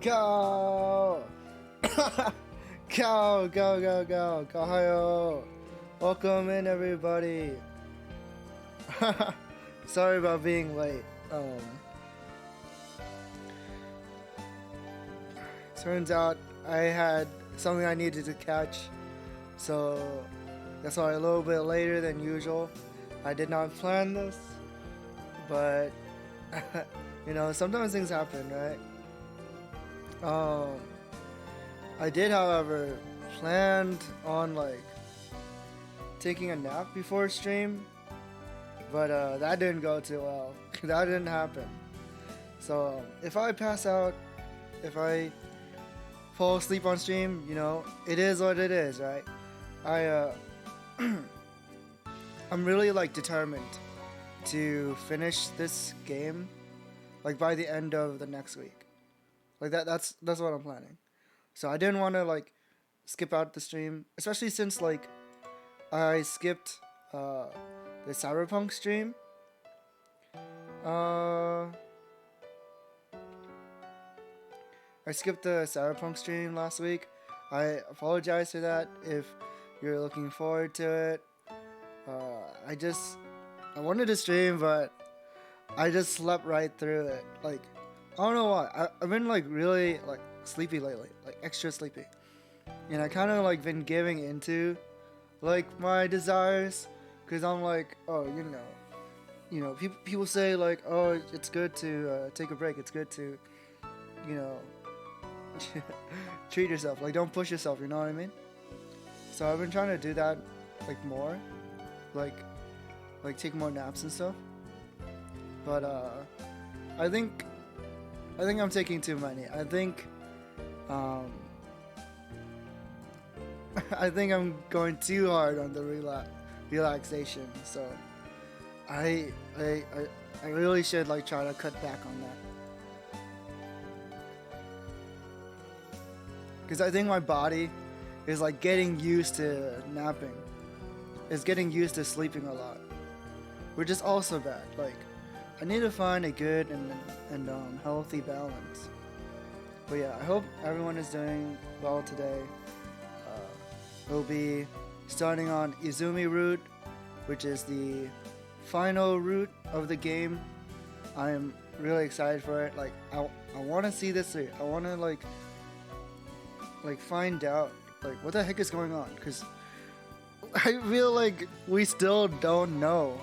Go! Go, go, go, go, go, welcome in everybody. Sorry about being late. Turns out I had something I needed to catch, so that's why a little bit later than usual. I did not plan this, but you know, sometimes things happen, right? I did, however, planned on like taking a nap before stream, but that didn't go too well. That didn't happen. So if I pass out, if I fall asleep on stream, you know, it is what it is, right? I'm really like determined to finish this game like by the end of the next week. Like that's what I'm planning. So I didn't want to like skip out the stream, especially since like I skipped the Cyberpunk stream. I skipped the Cyberpunk stream last week. I apologize for that if you're looking forward to it. I wanted to stream, but I just slept right through it. Like, I don't know why. I've been like really like sleepy lately, like extra sleepy. And I kind of like been giving into like my desires, because I'm like, oh, you know, people say like, oh, it's good to take a break. It's good to, you know, treat yourself. Like, don't push yourself. You know what I mean? So I've been trying to do that like more, like take more naps and stuff. But I think I'm taking too many. I think I'm going too hard on the relaxation. So I really should like try to cut back on that, because I think my body is like getting used to napping. It's getting used to sleeping a lot, which is also bad. Like, I need to find a good and healthy balance. But yeah, I hope everyone is doing well today. We'll be starting on Izumi route, which is the final route of the game. I am really excited for it. Like, I want to see this through. I want to like find out like what the heck is going on, because I feel like we still don't know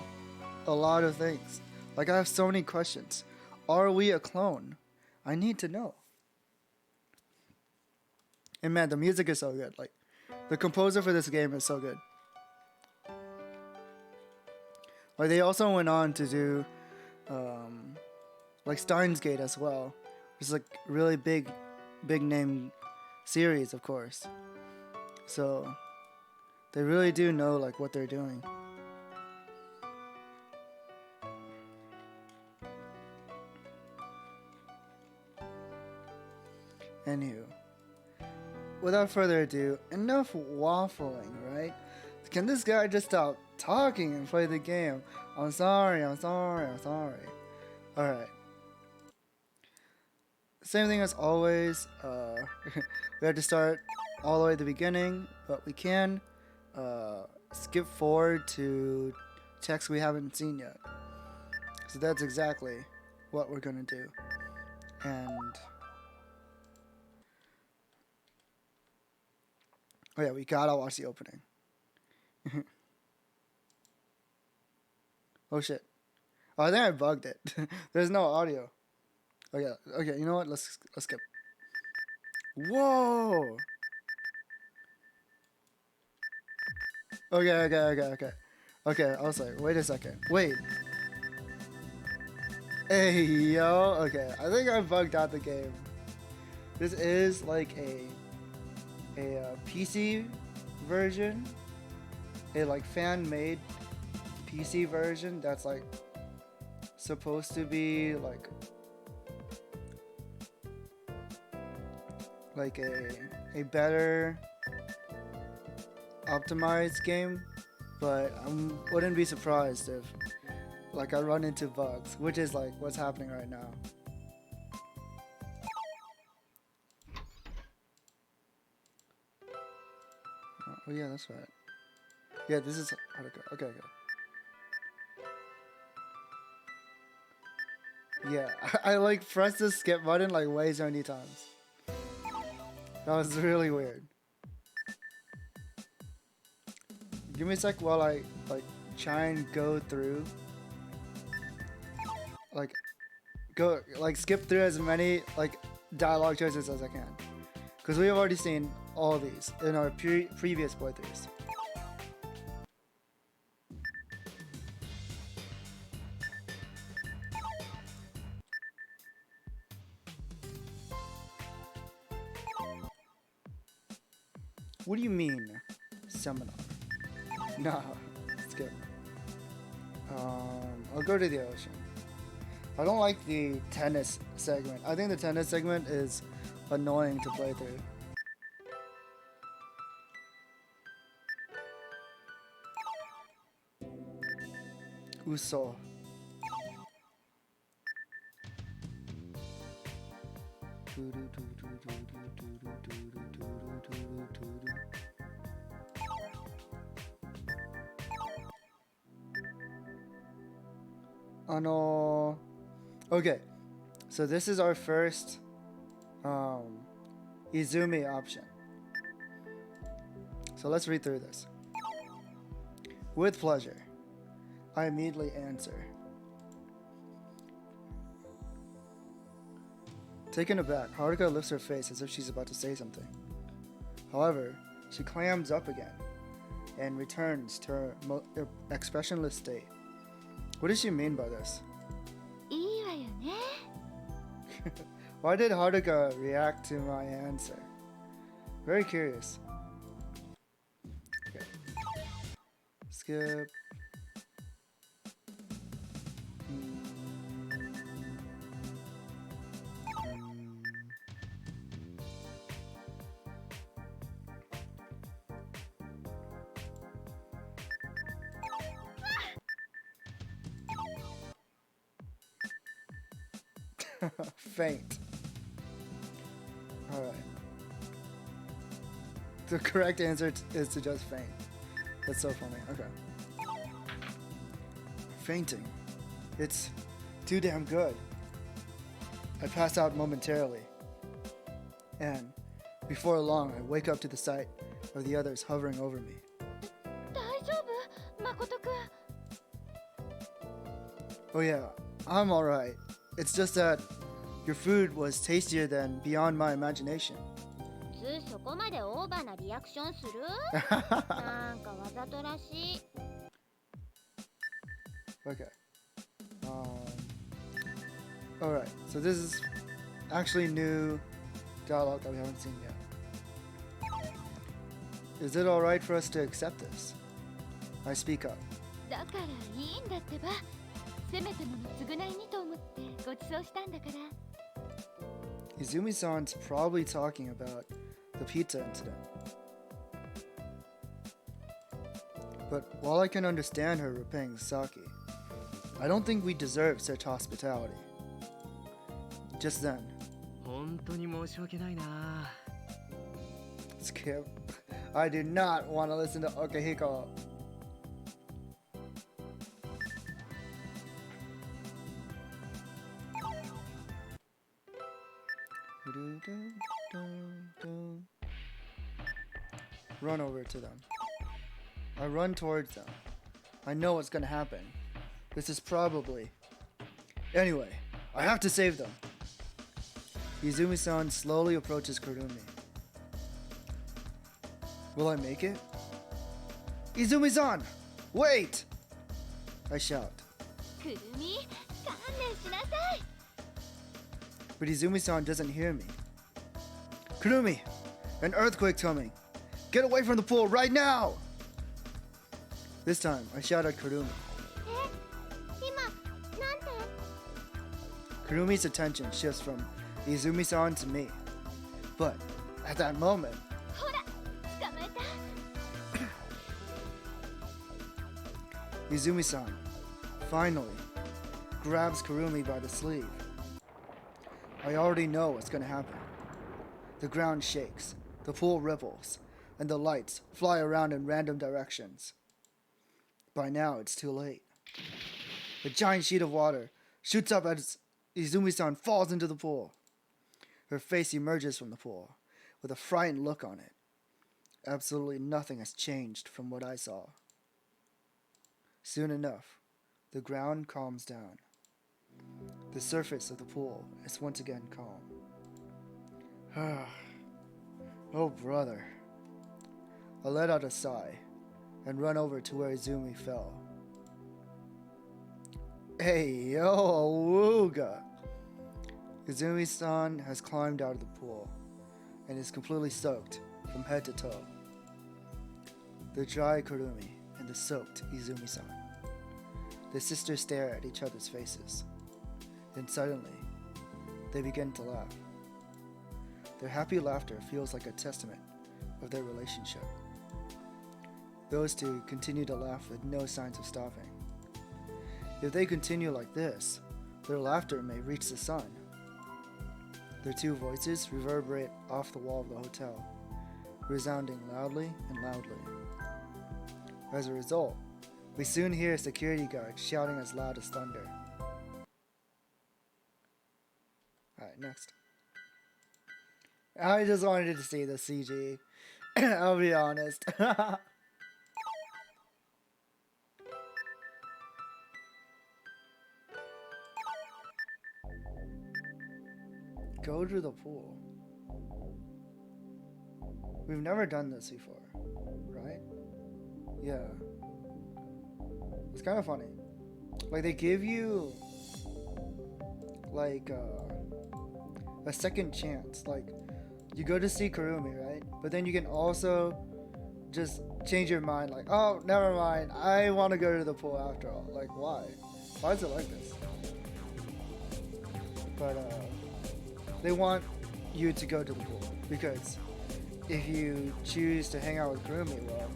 a lot of things. Like, I have so many questions. Are we a clone? I need to know. And man, the music is so good. Like, the composer for this game is so good. Like, they also went on to do like Steins Gate as well, which is like really big name series, of course. So they really do know like what they're doing. Anywho, without further ado, enough waffling, right? Can this guy just stop talking and play the game? I'm sorry. Alright. Same thing as always. We have to start all the way at the beginning, but we can skip forward to text we haven't seen yet. So that's exactly what we're gonna do. And oh yeah, we gotta watch the opening. Oh shit. Oh, I think I bugged it. There's no audio. Okay, you know what? Let's skip. Whoa! Okay, I was like, wait a second. Wait. Hey, yo. Okay, I think I bugged out the game. This is like a PC version. A like fan-made PC version that's like supposed to be like a better optimized game, but I wouldn't be surprised if like I run into bugs, which is like what's happening right now. yeah, that's right. Yeah, this is Haruka. Okay, okay. Yeah, I like pressed the skip button like way so many times. That was really weird. Give me a sec while I like try and go through. Like skip through as many like dialogue choices as I can. Because we have already seen all these in our previous playthroughs. What do you mean, seminar? Nah, skip. I'll go to the ocean. I don't like the tennis segment. I think the tennis segment is annoying to play through. Uso. Okay, so this is our first Izumi option. So let's read through this. With pleasure, I immediately answer. Taken aback, Haruka lifts her face as if she's about to say something. However, she clams up again and returns to her expressionless state. What does she mean by this? Why did Haruka react to my answer? Very curious. Okay. Skip. Faint. Alright. The correct answer is to just faint. That's so funny. Okay. Fainting. It's too damn good. I pass out momentarily. And before long, I wake up to the sight of the others hovering over me. Oh yeah, I'm alright. It's just that your food was tastier than beyond my imagination. Okay. Alright, so this is actually new dialogue that we haven't seen yet. Is it alright for us to accept this? I speak up. Izumi-san's probably talking about the pizza incident. But while I can understand her repaying Saki, I don't think we deserve such hospitality. Just then. Skip. I do not want to listen to Okehiko. Run over to them. I run towards them. I know what's gonna happen. This is probably... Anyway, I have to save them. Izumi-san slowly approaches Kurumi. Will I make it? Izumi-san! Wait! I shout. But Izumi-san doesn't hear me. Kurumi! An earthquake coming! Get away from the pool right now! This time, I shout at Kurumi. Kurumi's attention shifts from Izumi-san to me. But at that moment... Izumi-san finally grabs Kurumi by the sleeve. I already know what's gonna happen. The ground shakes, the pool ripples, and the lights fly around in random directions. By now, it's too late. A giant sheet of water shoots up as Izumi-san falls into the pool. Her face emerges from the pool, with a frightened look on it. Absolutely nothing has changed from what I saw. Soon enough, the ground calms down. The surface of the pool is once again calm. Oh, brother. I let out a sigh and run over to where Izumi fell. Hey, yo, awooga! Izumi-san has climbed out of the pool and is completely soaked from head to toe. The dry Kurumi and the soaked Izumi-san. The sisters stare at each other's faces. Then suddenly, they begin to laugh. Their happy laughter feels like a testament of their relationship. Those two continue to laugh with no signs of stopping. If they continue like this, their laughter may reach the sun. Their two voices reverberate off the wall of the hotel, resounding loudly and loudly. As a result, we soon hear a security guard shouting as loud as thunder. Alright, next. I just wanted to see the CG. I'll be honest. Go to the pool. We've never done this before, right? Yeah. It's kind of funny. Like, they give you like a second chance. Like, you go to see Kurumi, right? But then you can also just change your mind, like, oh, never mind, I want to go to the pool after all. Like, why? Why is it like this? But they want you to go to the pool because if you choose to hang out with Kurumi, well,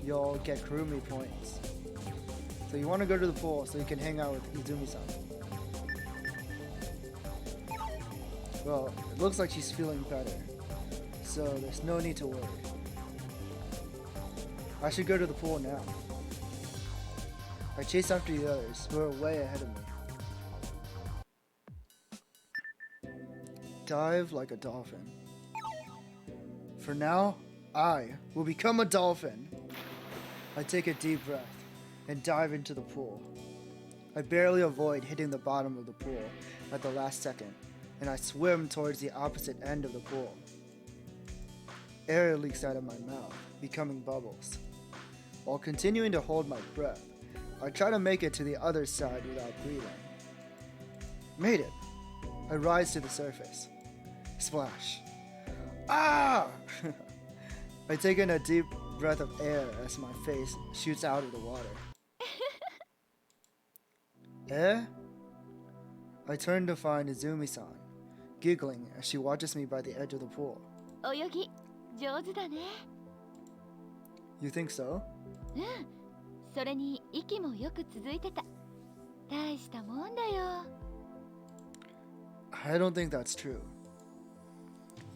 you'll get Kurumi points. So you want to go to the pool so you can hang out with Izumi-san. Well, it looks like she's feeling better, so there's no need to worry. I should go to the pool now. I chase after the others, who are way ahead of me. Dive like a dolphin. For now, I will become a dolphin. I take a deep breath and dive into the pool. I barely avoid hitting the bottom of the pool at the last second, and I swim towards the opposite end of the pool. Air leaks out of my mouth, becoming bubbles. While continuing to hold my breath, I try to make it to the other side without breathing. Made it! I rise to the surface. Splash. Ah! I take in a deep breath of air as my face shoots out of the water. Eh? I turn to find Izumi-san, giggling as she watches me by the edge of the pool. You think so? I don't think that's true.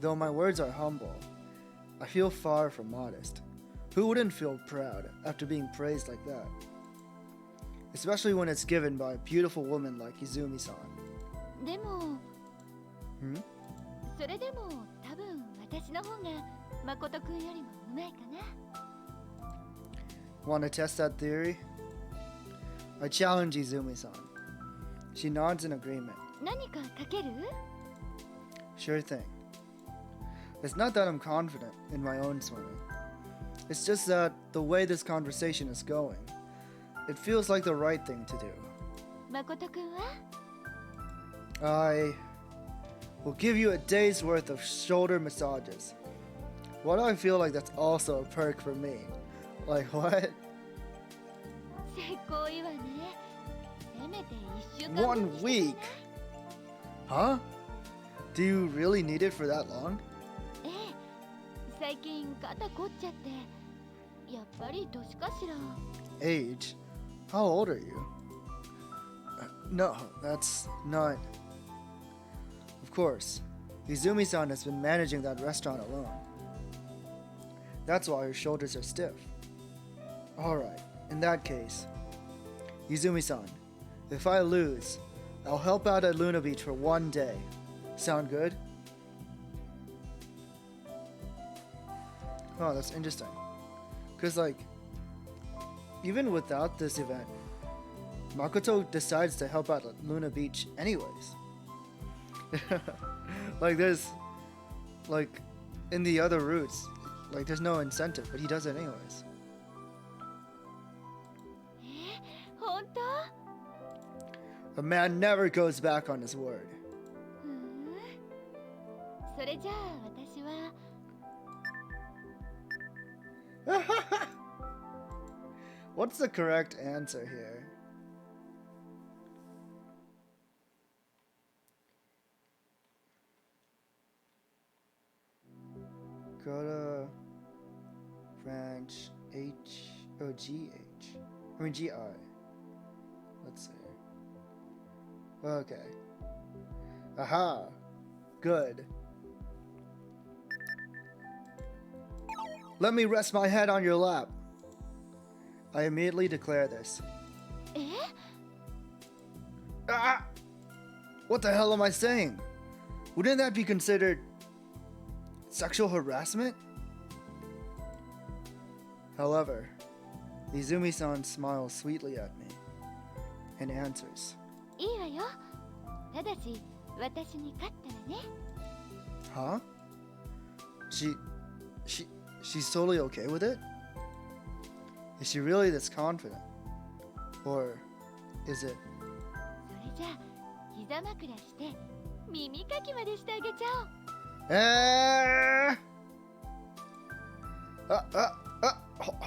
Though my words are humble, I feel far from modest. Who wouldn't feel proud after being praised like that? Especially when it's given by a beautiful woman like Izumi-san. Hmm? Want to test that theory? I challenge Izumi-san. She nods in agreement. Sure thing. It's not that I'm confident in my own swimming. It's just that the way this conversation is going, it feels like the right thing to do. I will give you a day's worth of shoulder massages. Why do I feel like that's also a perk for me? Like what? 1 week? Huh? Do you really need it for that long? Age? How old are you? No, that's not... Of course, Izumi-san has been managing that restaurant alone. That's why her shoulders are stiff. Alright, in that case, Izumi-san, if I lose, I'll help out at Luna Beach for one day. Sound good? Oh, that's interesting. Because, like, even without this event, Makoto decides to help out at Luna Beach anyways. Like, there's, like, in the other routes, like, there's no incentive, but he does it anyways. A man never goes back on his word. What's the correct answer here? Go to branch H or GH. I mean GI. Let's see. Okay. Aha! Good. Let me rest my head on your lap. I immediately declare this. Ah! What the hell am I saying? Wouldn't that be considered sexual harassment? However, Izumi-san smiles sweetly at me and answers. Huh? She's totally okay with it? Is she really this confident? Or is it?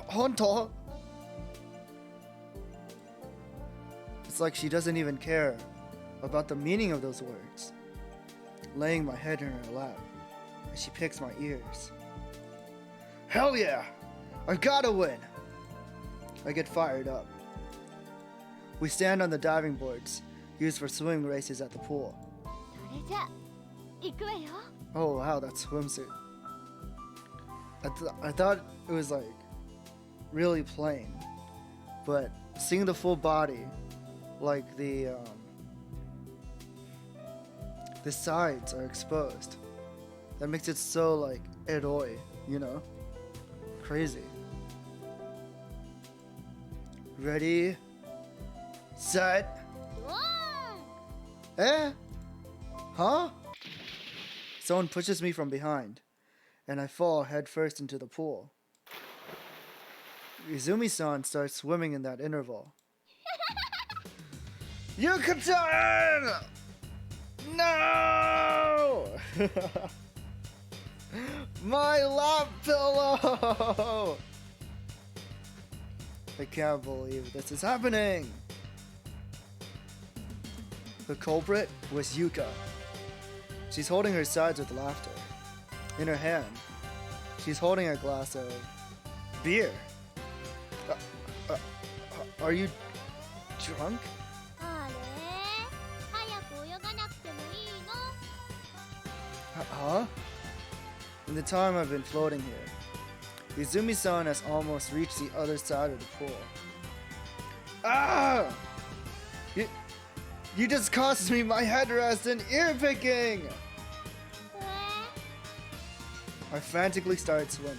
Honto? It's like she doesn't even care about the meaning of those words. Laying my head in her lap as she picks my ears. Hell yeah! I gotta win! I get fired up. We stand on the diving boards used for swimming races at the pool. Oh wow, that swimsuit. I thought it was like really plain, but seeing the full body, like the sides are exposed, that makes it so like eroi, you know? Crazy. Ready, set. Eh? Huh? Someone pushes me from behind, and I fall headfirst into the pool. Izumi-san starts swimming in that interval. Yuka-chan! No! My lap pillow! I can't believe this is happening! The culprit was Yuka. She's holding her sides with laughter. In her hand, she's holding a glass of beer. Are you drunk? Huh? In the time I've been floating here, Izumi-san has almost reached the other side of the pool. Ah! You just cost me my headrest and ear picking! I frantically start swimming.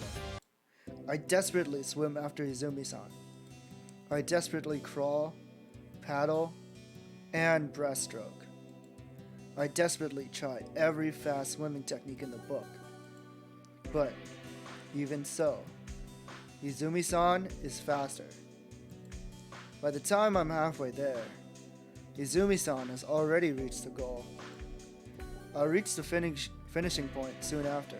I desperately swim after Izumi-san. I desperately crawl, paddle, and breaststroke. I desperately try every fast swimming technique in the book. But even so, Izumi-san is faster. By the time I'm halfway there, Izumi-san has already reached the goal. I'll reach the finishing point soon after.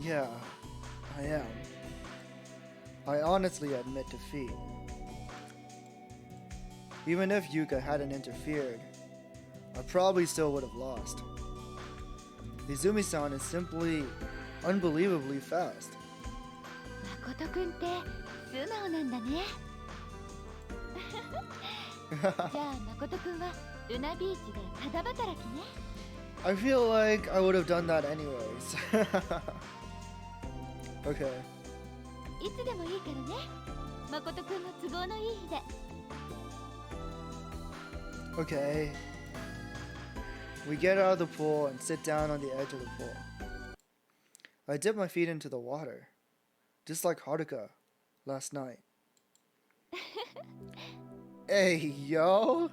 Yeah, I am. I honestly admit defeat. Even if Yuka hadn't interfered, I probably still would have lost. Izumi-san is simply unbelievably fast. じゃあ誠くんはルナビーチでただ働きね。 I feel like I would have done that anyways. Okay. いつでもいいからね、誠くんの都合のいい日で。 Okay. We get out of the pool and sit down on the edge of the pool. I dip my feet into the water, just like Haruka last night. Hey, yo!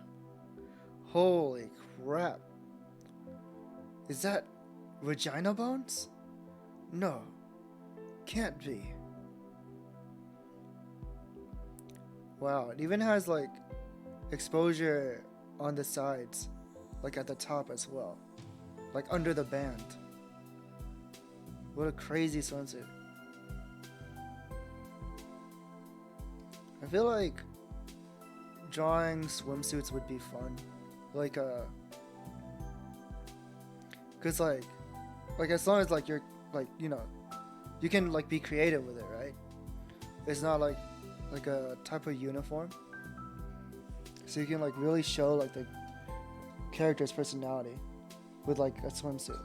Holy crap. Is that vagina bones? No, can't be. Wow, it even has like exposure on the sides, like at the top as well, like under the band. What a crazy swimsuit. I feel like drawing swimsuits would be fun, like cause like as long as like you're like, you know, you can like be creative with it, right? It's not like a type of uniform, so you can like really show like the character's personality with like a swimsuit.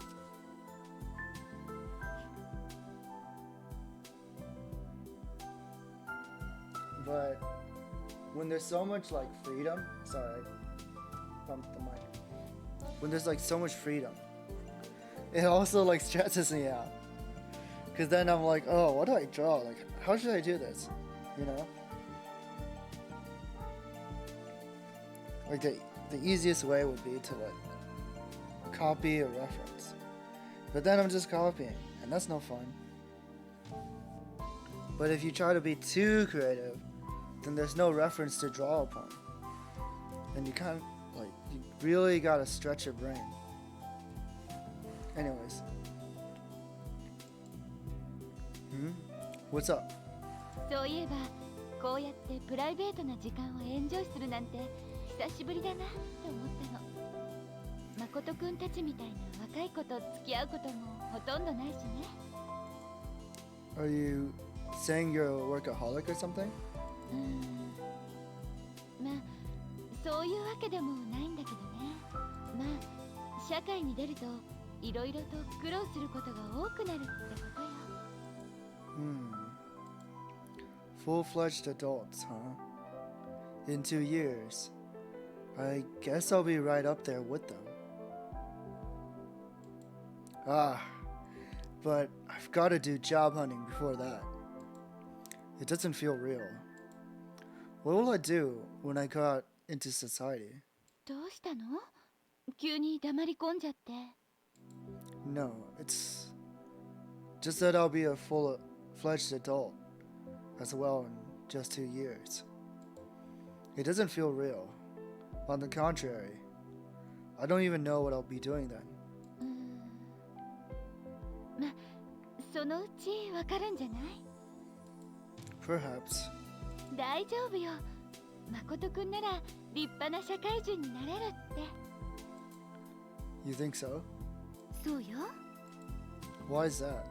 But when there's so much like freedom, sorry, I bumped the mic. When there's like so much freedom, it also like stresses me out. Cause then I'm like, oh, what do I draw? Like, how should I do this? You know? Like the easiest way would be to like copy a reference. But then I'm just copying, and that's no fun. But if you try to be too creative, then there's no reference to draw upon. And you can't, like, you really gotta stretch your brain. Anyways. What's up? そういえばこうやってプライベートな時間をエンジョイするなんて久しぶりだなって思ったの。誠くんたちみたいな若い子と付き合うこともほとんどないしね。 Are you saying you're a workaholic or something? まあそういうわけでもないんだけどね。まあ社会に出るといろいろと苦労することが多くなるってことよ。Full-fledged adults, huh? In 2 years. I guess I'll be right up there with them. But I've got to do job hunting before that. It doesn't feel real. What will I do when I go out into society? どうしたの？急に黙り込んじゃって。 No, it's just that I'll be a full-fledged adult as well in just 2 years. It doesn't feel real. On the contrary, I don't even know what I'll be doing then. ま、そのうちわかるんじゃない？ Perhaps. 大丈夫よ。誠くんなら立派な社会人になれるって。 You think so? そうよ。 Why is that?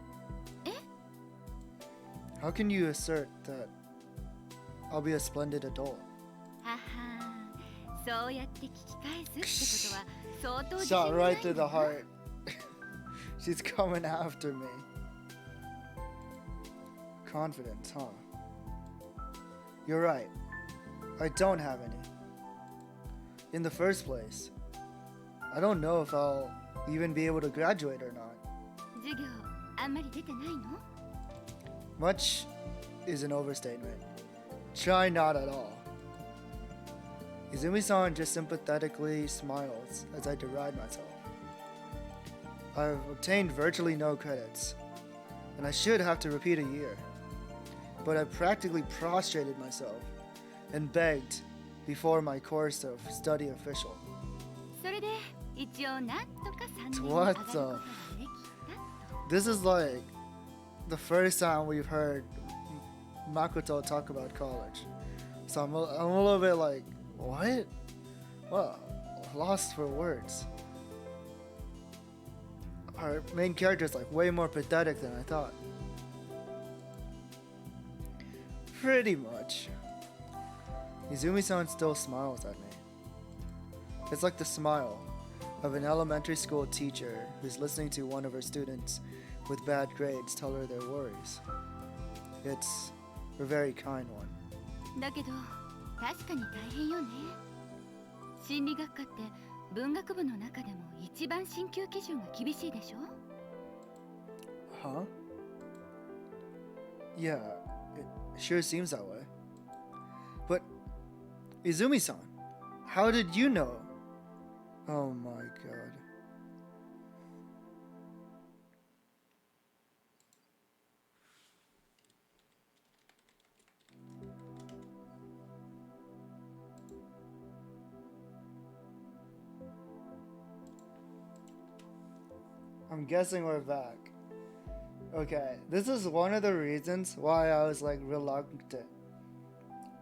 え？ How can you assert that I'll be a splendid adult? はは、そうやって聞き返すってことは相当自 Shot 信がない right through the heart. She's coming after me. Confidence, huh? You're right. I don't have any. In the first place, I don't know if I'll even be able to graduate or not. 授業あんまり出てないの？ Much is an overstatement. Try not at all. Izumi-san just sympathetically smiles as I deride myself. I've obtained virtually no credits, and I should have to repeat a year. But I practically prostrated myself and begged before my course of study official. それで一応なんとか3年に上がること What が the できたと。 This is like the first time we've heard Makoto talk about college. So I'm a little bit like, what? Well, lost for words. Our main character is like way more pathetic than I thought. Pretty much. Izumi-san still smiles at me. It's like the smile of an elementary school teacher who's listening to one of her students with bad grades tell her their worries. It's a very kind one. だけど確かに大変よね。心理学科って文学部の中でも一番進級基準が厳しいでしょ？ Huh? Yeah, it sure seems that way. But Izumi-san, how did you know? Oh my god. I'm guessing we're back. Okay, this is one of the reasons why I was like reluctant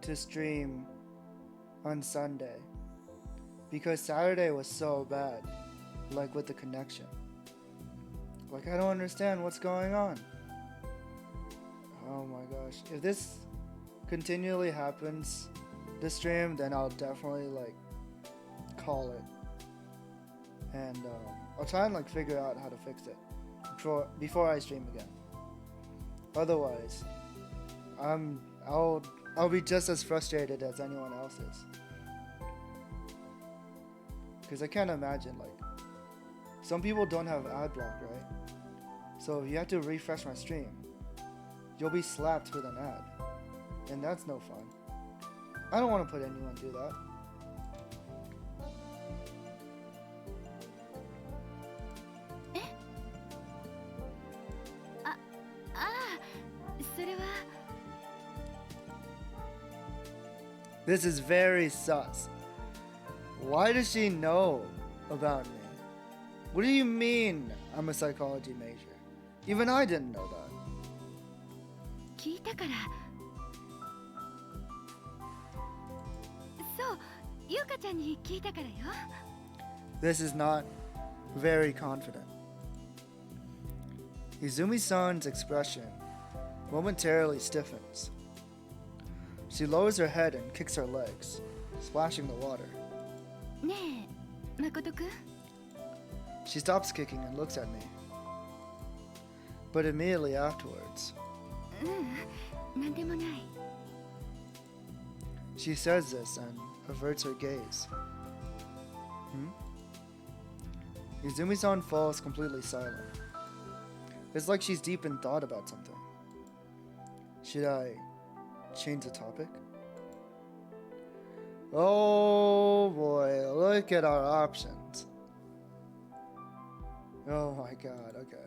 to stream on Sunday. Because Saturday was so bad, like with the connection. Like, I don't understand what's going on. Oh my gosh. If this continually happens this stream, then I'll definitely like call it. And I'll try and like figure out how to fix it before I stream again. Otherwise, I'll be just as frustrated as anyone else is. Because I can't imagine, like, some people don't have ad block, right? So if you have to refresh my stream, you'll be slapped with an ad. And that's no fun. I don't want to put anyone through that. This is very sus. Why does she know about me? What do you mean I'm a psychology major? Even I didn't know that. 聞いたから。そう、ゆうかちゃんに聞いたからよ。This is not very confident. Izumi-san's expression momentarily stiffens. She lowers her head and kicks her legs, splashing the water. ねえ、誠くん。She stops kicking and looks at me. But immediately afterwards, なんでもない。she says this and averts her gaze. Izumi-san falls completely silent. It's like she's deep in thought about something. Should I change the topic? Oh boy, look at our options. Oh my god, okay.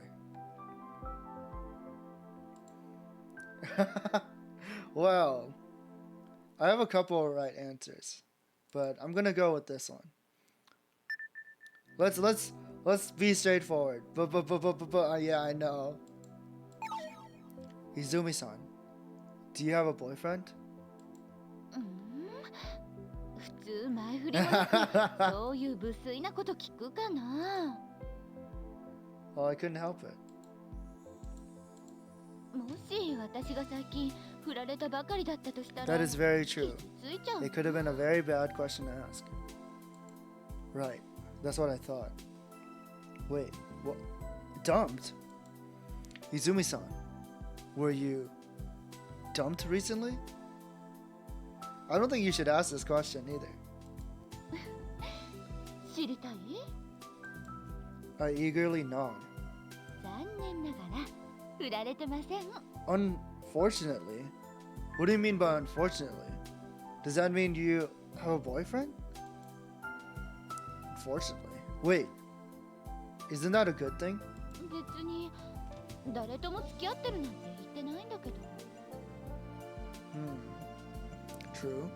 Well, I have a couple of right answers, but I'm gonna go with this one. Let's be straightforward. Yeah, I know. Izumi-san, do you have a boyfriend? 普通前振りもなくそういう無粋なこと聞くかな。Well, I couldn't help it. もし私が最近振られたばかりだったとしたら That is very true. ついちゃう。 It could have been a very bad question to ask. Right, that's what I thought. Wait, what? Dumped? Izumi-san, were you dumped recently? I don't think you should ask this question either. 知りたい？ I eagerly nod. 残念ながら振られてません。 Unfortunately? What do you mean by unfortunately? Does that mean you have a boyfriend? Unfortunately. Wait, isn't that a good thing? 別に誰とも付き合ってるなんて言ってないんだけど。True.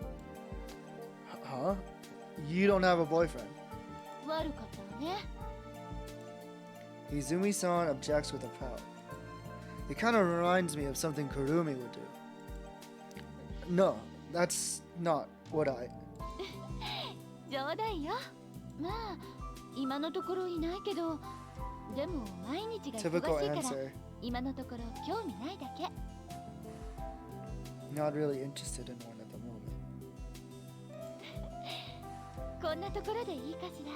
Huh? You don't have a boyfriend? 悪かったわね。Izumi-san objects with a pout. It kind of reminds me of something Kurumi would do. No, that's not what I... 冗談よ。まあ今のところいないけど、でも毎日が忙しい Typical から answer. 今のところ興味ないだけ。 Not really interested in one at the moment. こんなところでいいかしら。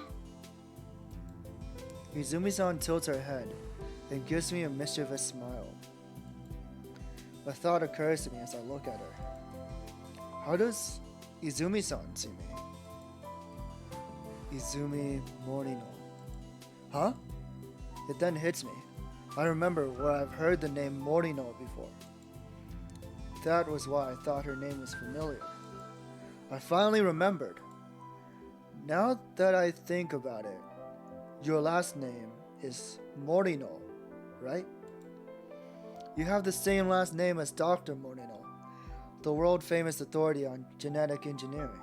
Izumi-san tilts her head and gives me a mischievous smile. A thought occurs to me as I look at her. How does Izumi-san see me? Izumi Morino. Huh? It then hits me. I remember where I've heard the name Morino before. That was why I thought her name was familiar. I finally remembered. Now that I think about it, your last name is Morino, right? You have the same last name as Dr. Morino, the world-famous authority on genetic engineering.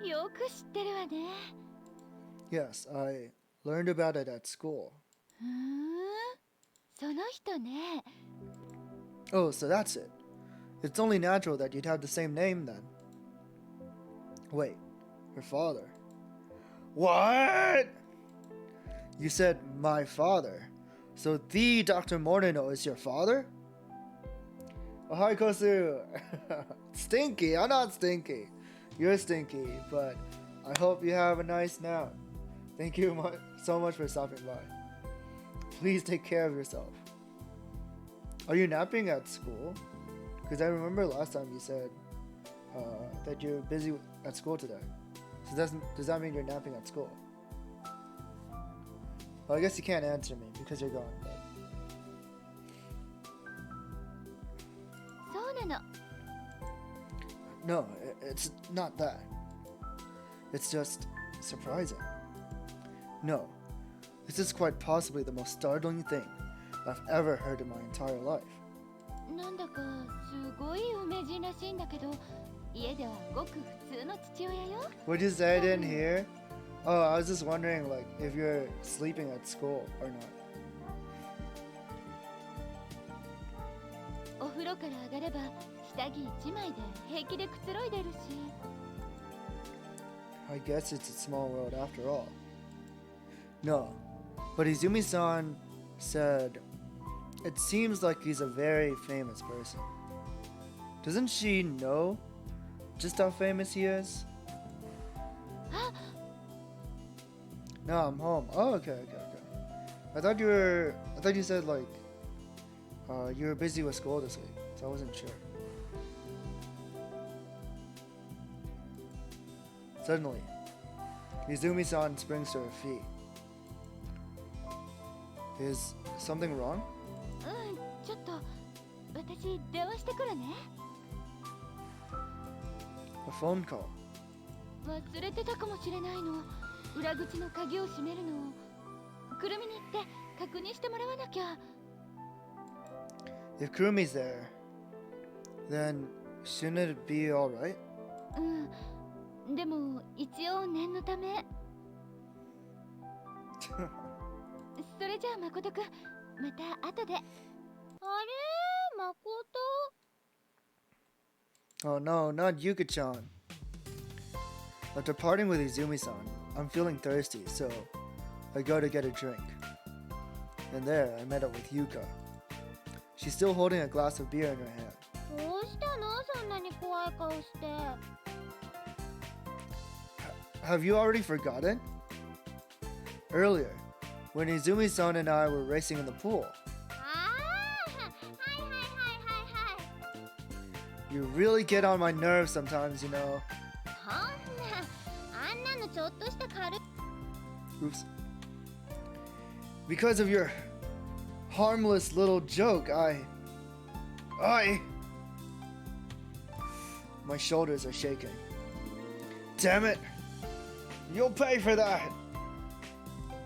よく知ってるわね。 Yes, I learned about it at school. その人ね。 Oh, so that's it. It's only natural that you'd have the same name then. Wait, her father? What? You said my father. So the Dr. Morino is your father? Oh, hi, Kosu. Stinky. I'm not stinky. You're stinky, but I hope you have a nice nap. Thank you so much for stopping by. Please take care of yourself. Are you napping at school? Because I remember last time you said that you're busy at school today. So does that mean you're napping at school? Well, I guess you can't answer me because you're gone. But... そうなの。 No, it's not that. It's just surprising. No, this is quite possibly the most startling thing I've ever heard in my entire life. なんだかすごい有名人らしいんだけど、家ではごく普通の父親よ。 Would you say it in here? Oh, I was just wondering, like, if you're sleeping at school or not. お風呂から上がれば下着一枚で平気でくつろいでるし。 I guess it's a small world after all. No, but Izumi-san said it seems like he's a very famous person. Doesn't she know just how famous he is? No, I'm home. Oh, okay. I thought you said like you were busy with school this week, so I wasn't sure. Suddenly, Izumi-san springs to her feet. Is something wrong? ちょっと私電話してくるね。 A phone call. 忘れてたかもしれないの。裏口の鍵を閉めるのを。くるみに行って確認してもらわなきゃ。 If Kurumi's there, then shouldn't it be alright? でも一応念のため。それじゃあ誠くん、また後で。あれ、誠。 Oh no, not Yuka-chan. After parting with Izumi-san, I'm feeling thirsty, so I go to get a drink. And there, I met up with Yuka. She's still holding a glass of beer in her hand. どうしたの、そんなに怖い顔して。 Have you already forgotten? Earlier, when Izumi-san and I were racing in the pool. You really get on my nerves sometimes, you know. Oops. Because of your harmless little joke, my shoulders are shaking. Damn it! You'll pay for that!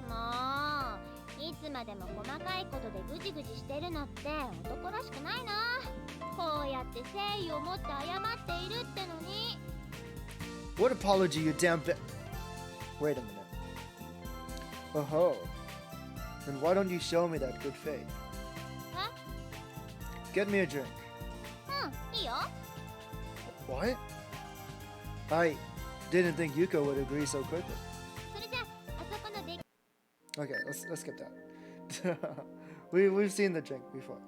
もういつまでも細かいことでぐじぐじしてるのって男らしくないな。こうやって誠意を持って謝っているってのに。 What apology, you damn bit? Wait a minute. Oh, then why don't you show me that good faith? Huh? Get me a drink. いいよ。 What? I didn't think Yuka would agree so quickly. それじゃあそこので。 Okay, let's skip that. We've seen the drink before.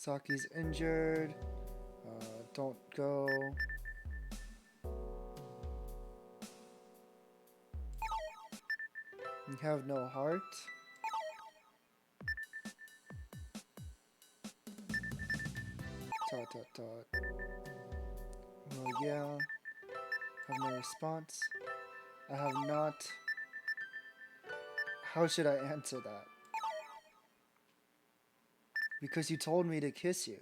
Saki's injured. Don't go. You have no heart. Dot. Well, yeah. Have no response. I have not. How should I answer that? Because you told me to kiss you.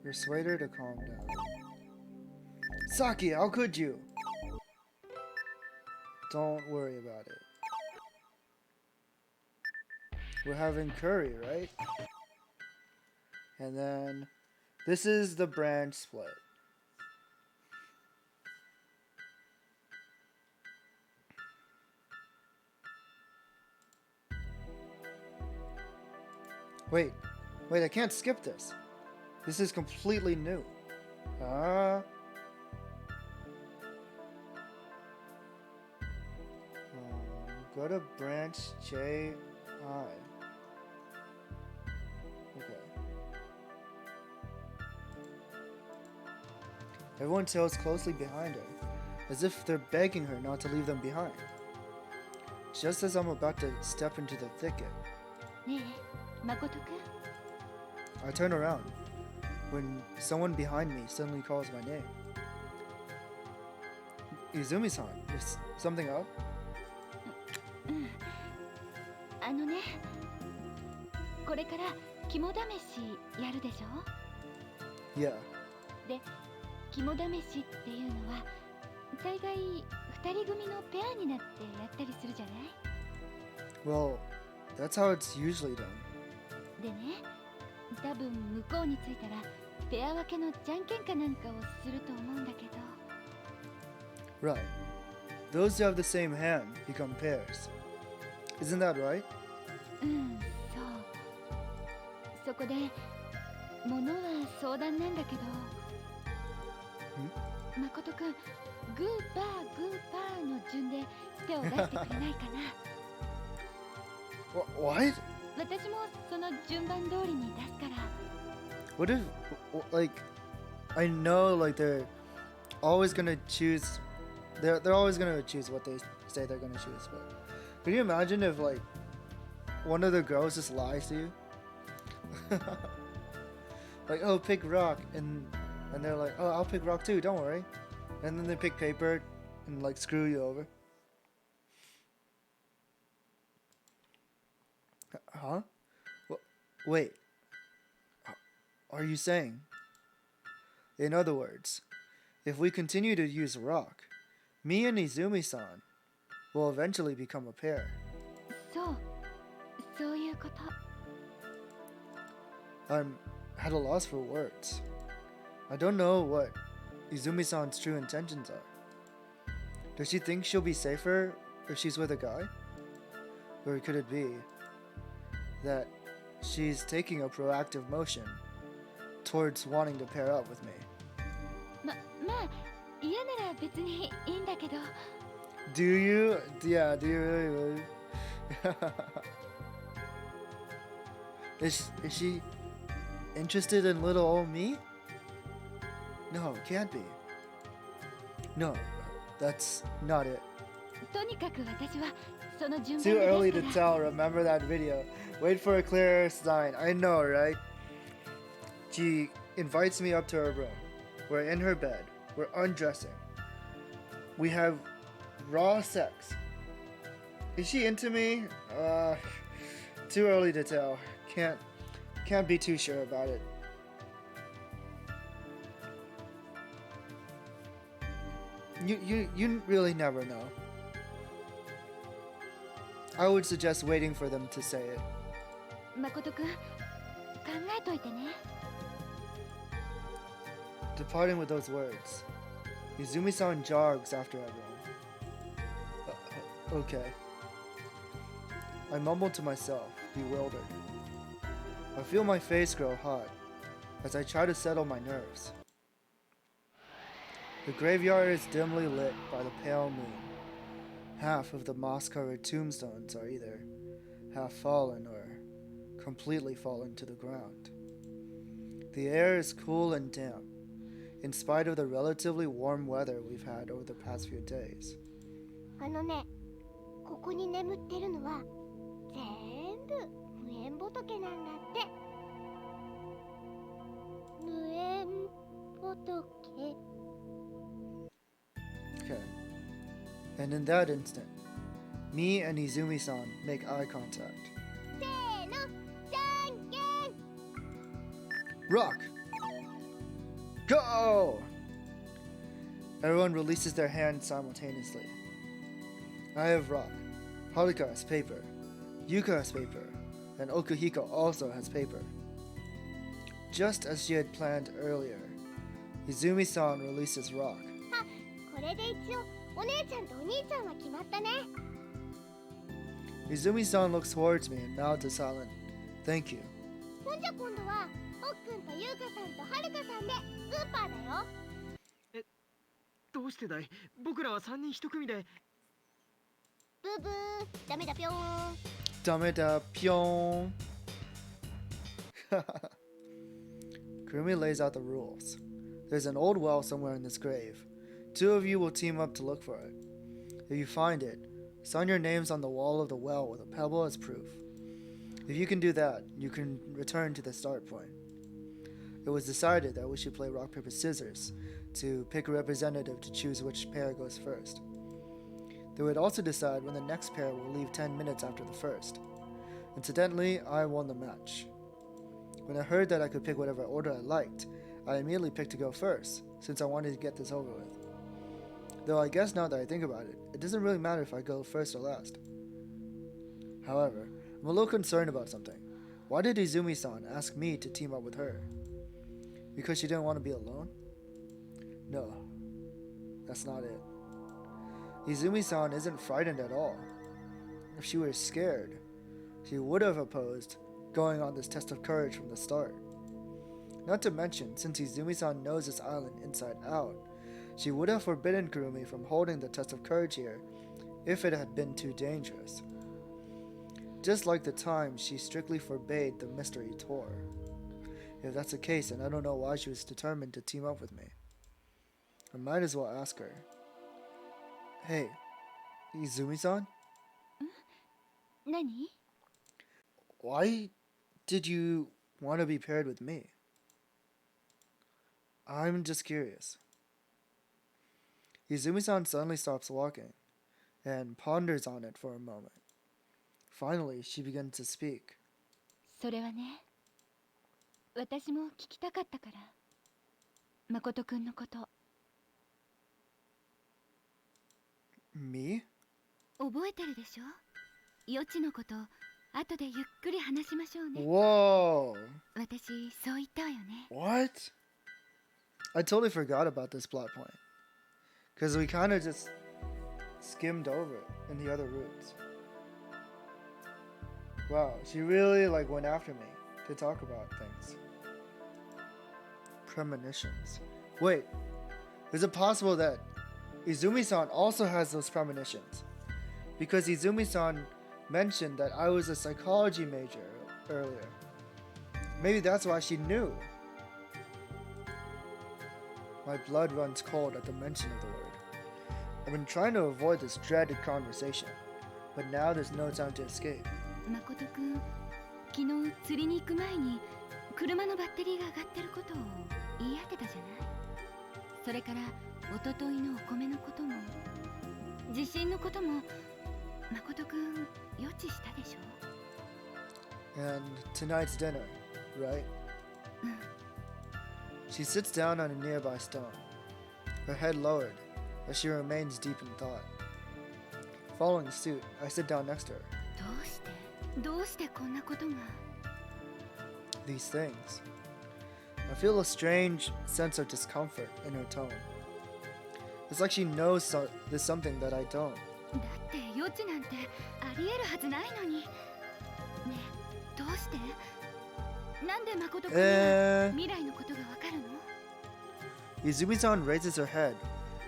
Persuade her to calm down. Saki, how could you? Don't worry about it. We're having curry, right? And then this is the branch split. Wait, I can't skip this. This is completely new. Go to branch J I. Okay. Everyone tails closely behind her, as if they're begging her not to leave them behind. Just as I'm about to step into the thicket, I turn around when someone behind me suddenly calls my name. Izumi-san, is something up? これから肝試しやるでしょ Yeah. で、肝試しっていうのは大概二人組のペアになってやったりするじゃない Well, that's how it's usually done. でね、多分向こうに着いたらペア分けのじゃんけんかなんかをすると思うんだけど Right. Those who have the same hand become pairs. Isn't that right? そう。そこで、物は相談なんだけど誠くん、グーパーの順で手を出してくれないかなWhat? 私もその順番通りに出すから What if, like, I know, like, they're always gonna choose, they're always gonna choose what they say they're gonna choose, but can you imagine if, like, one of the girls just lies to you? Like, oh, pick rock, and they're like, oh, I'll pick rock too, don't worry. And then they pick paper and, like, screw you over. Huh? Wait. Are you saying? In other words, if we continue to use rock, me and Izumi-san will eventually become a pair. そういうこと I'm at a loss for words. I don't know what Izumi-san's true intentions are. Does she think she'll be safer if she's with a guy? Or could it be that she's taking a proactive motion towards wanting to pair up with me? まあ嫌なら別にいいんだけど Do you? Yeah, do you really? Is she interested in little old me? No, can't be. No, that's not it. とにかく私はその順番 Too で early 出 to すから tell, remember that video. Wait for a clearer sign. I know, right? She invites me up to her room. We're in her bed. We're undressing. We have raw sex. Is she into me? Too early to tell. Can't be too sure about it. You really never know. I would suggest waiting for them to say it. 誠くん考えといてね Departing with those words, Izumi-san jogs after everyone. Okay. I mumble to myself, bewildered. I feel my face grow hot as I try to settle my nerves. The graveyard is dimly lit by the pale moon. Half of the moss-covered tombstones are either half fallen or completely fallen to the ground. The air is cool and damp, in spite of the relatively warm weather we've had over the past few days. あのね、ここに眠ってるのは全部無縁仏なんだって。無縁仏。Okay. And in that instant, me and Izumi-san make eye contact. せーの、じゃんけん。 Rock! Go! Everyone releases their hands simultaneously. I have rock. Haruka has paper. Yuka has paper. And Okuhiko also has paper. Just as she had planned earlier, Izumi-san releases rock. あ、これで一応お姉ちゃんとお兄ちゃんは決まったね。 Izumi-san looks towards me and nods a silent thank you. ほんじゃ今度はおっくんとゆうかさんとはるかさんでスーパーだよ。どうしてだい？僕らは3人1組で。ブーブー、ダメだぴょーん。Dameda pyong. Kurumi lays out the rules. There's an old well somewhere in this grave. 2 of you will team up to look for it. If you find it, sign your names on the wall of the well with a pebble as proof. If you can do that, you can return to the start point. It was decided that we should play rock, paper, scissors to pick a representative to choose which pair goes first. They would also decide when the next pair will leave 10 minutes after the first. Incidentally, I won the match. When I heard that I could pick whatever order I liked, I immediately picked to go first, since I wanted to get this over with. Though I guess now that I think about it, it doesn't really matter if I go first or last. However, I'm a little concerned about something. Why did Izumi-san ask me to team up with her? Because she didn't want to be alone? No, that's not it. Izumi-san isn't frightened at all. If she were scared, she would have opposed going on this test of courage from the start. Not to mention, since Izumi-san knows this island inside out, she would have forbidden Kurumi from holding the test of courage here if it had been too dangerous. Just like the time she strictly forbade the mystery tour. If that's the case, then I don't know why she was determined to team up with me. I might as well ask her. Hey, Izumi-san? 何？ Why did you want to be paired with me? I'm just curious. Izumi-san suddenly stops walking and ponders on it for a moment. Finally, she begins to speak. それはね、私も聞きたかったから。誠くんのこと。Me? 覚えてるでしょ？予知のこと、後でゆっくり話しましょうね。 Whoa! 私、そう言ったわよね。 What? I totally forgot about this plot point. Because we kind of just skimmed over it in the other routes. Wow, she really went after me to talk about things. Premonitions. Wait, is it possible that Izumi-san also has those premonitions? Because Izumi-san mentioned that I was a psychology major earlier. Maybe that's why she knew. My blood runs cold at the mention of the word. I've been trying to avoid this dreaded conversation, but now there's no time to escape. 誠くん、昨日釣りに行く前に車のバッテリーが上がってることを言い当てたじゃない。それから一昨日のお米のことも地震のことも誠くん予知したでしょ。 And tonight's dinner, right? She sits down on a nearby stone, her head lowered as she remains deep in thought. Following suit, I sit down next to her. どうしてこんなことが。 These things. I feel a strange sense of discomfort in her tone. It's like she knows there's something that I don't. だって予知なんてありえるはずないのに。ねえ、どうして？なんで誠くんは未来のことがわかるの？ Izumi-san raises her head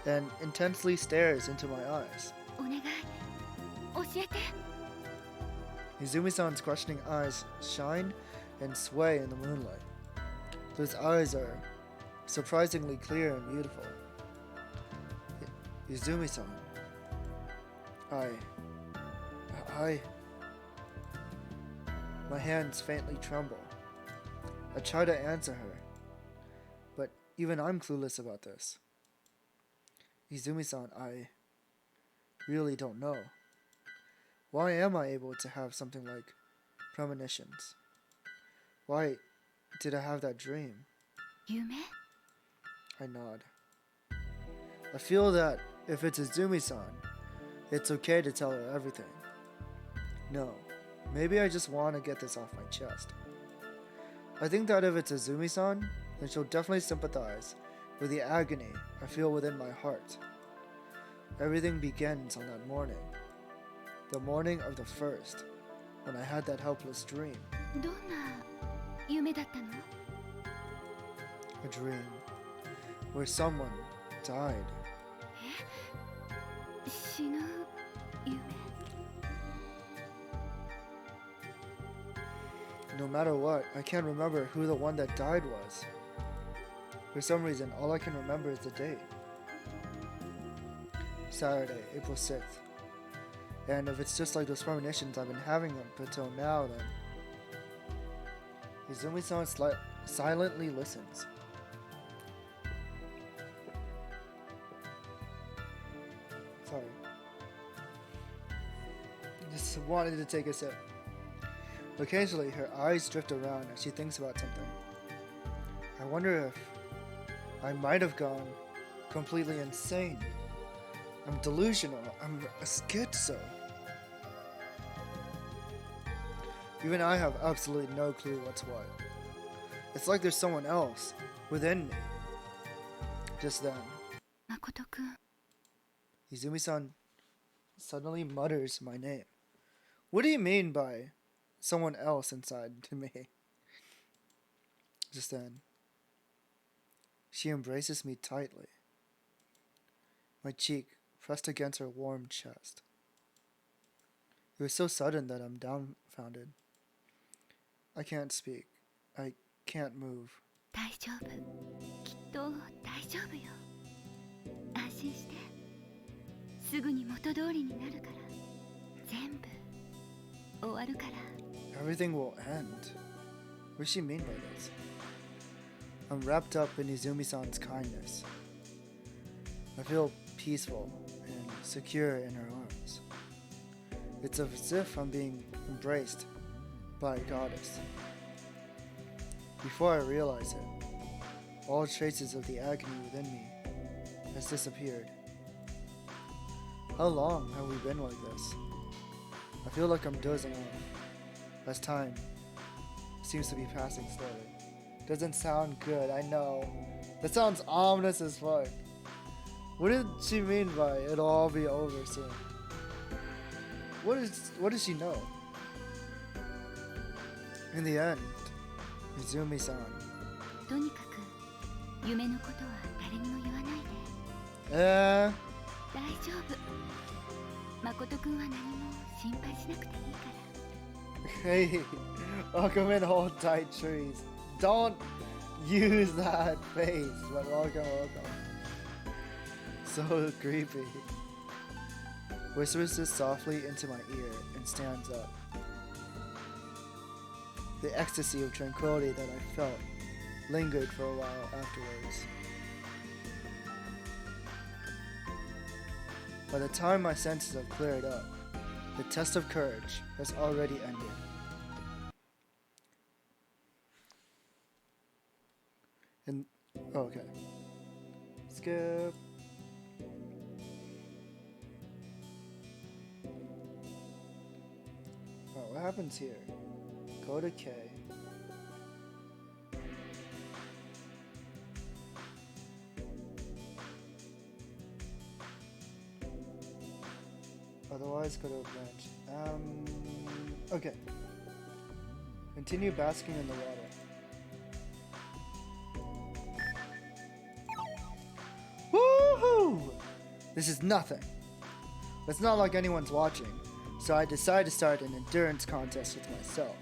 and intensely stares into my eyes. お願い、教えて。Izumi-san's questioning eyes shine and sway in the moonlight. Those eyes are surprisingly clear and beautiful. Izumi-san. My hands faintly tremble. I try to answer her, but even I'm clueless about this. Izumi-san, I really don't know. Why am I able to have something like premonitions? Why did I have that dream? 夢？ I nod. I feel that if it's Izumi-san, it's okay to tell her everything. No, maybe I just want to get this off my chest. I think that if it's Izumi-san, then she'll definitely sympathize with the agony I feel within my heart. Everything begins on that morning. The morning of the first, when I had that helpless dream. どんな夢だったの？ A dream where someone died. 死ぬ夢？ No matter what, I can't remember who the one that died was. For some reason, all I can remember is the date. Saturday, April 6th. And if it's just like those premonitions I've been having up until now, then Izumi-san silently listens. Sorry. Just wanted to take a sip. Occasionally, her eyes drift around as she thinks about something. I wonder if I might have gone completely insane. I'm delusional. I'm a schizo. Even I have absolutely no clue what's what. It's like there's someone else within me. Just then, 誠くん。 Izumi-san suddenly mutters my name. What do you mean by someone else inside to me? Just then, she embraces me tightly, my cheek pressed against her warm chest. It was so sudden that I'm dumbfounded. I can't speak. I can't move. 大丈夫。きっと大丈夫よ。安心して。すぐに元通りになるから。全部終わるから。 Everything will end. What does she mean by this? I'm wrapped up in Izumi-san's kindness. I feel peaceful and secure in her arms. It's as if I'm being embraced by a goddess. Before I realize it, all traces of the agony within me has disappeared. How long have we been like this? I feel like I'm dozing off, as time seems to be passing slowly. Doesn't sound good, I know. That sounds ominous as fuck. What did she mean by it'll all be over soon? What does she know? In the end, Izumi-san. とにかく夢のことは誰にも言わないで。大丈夫。誠くんは何も心配しなくていいから。 Hey, welcome in hold tight trees. Don't use that face, but welcome. So creepy. Whispers this softly into my ear and stands up. The ecstasy of tranquility that I felt lingered for a while afterwards. By the time my senses have cleared up, the test of courage has already ended. And okay. Skip. Oh, what happens here? Go to K. Otherwise, go to a branch. Okay. Continue basking in the water. Woohoo! This is nothing. It's not like anyone's watching, So I decided to start an endurance contest with myself.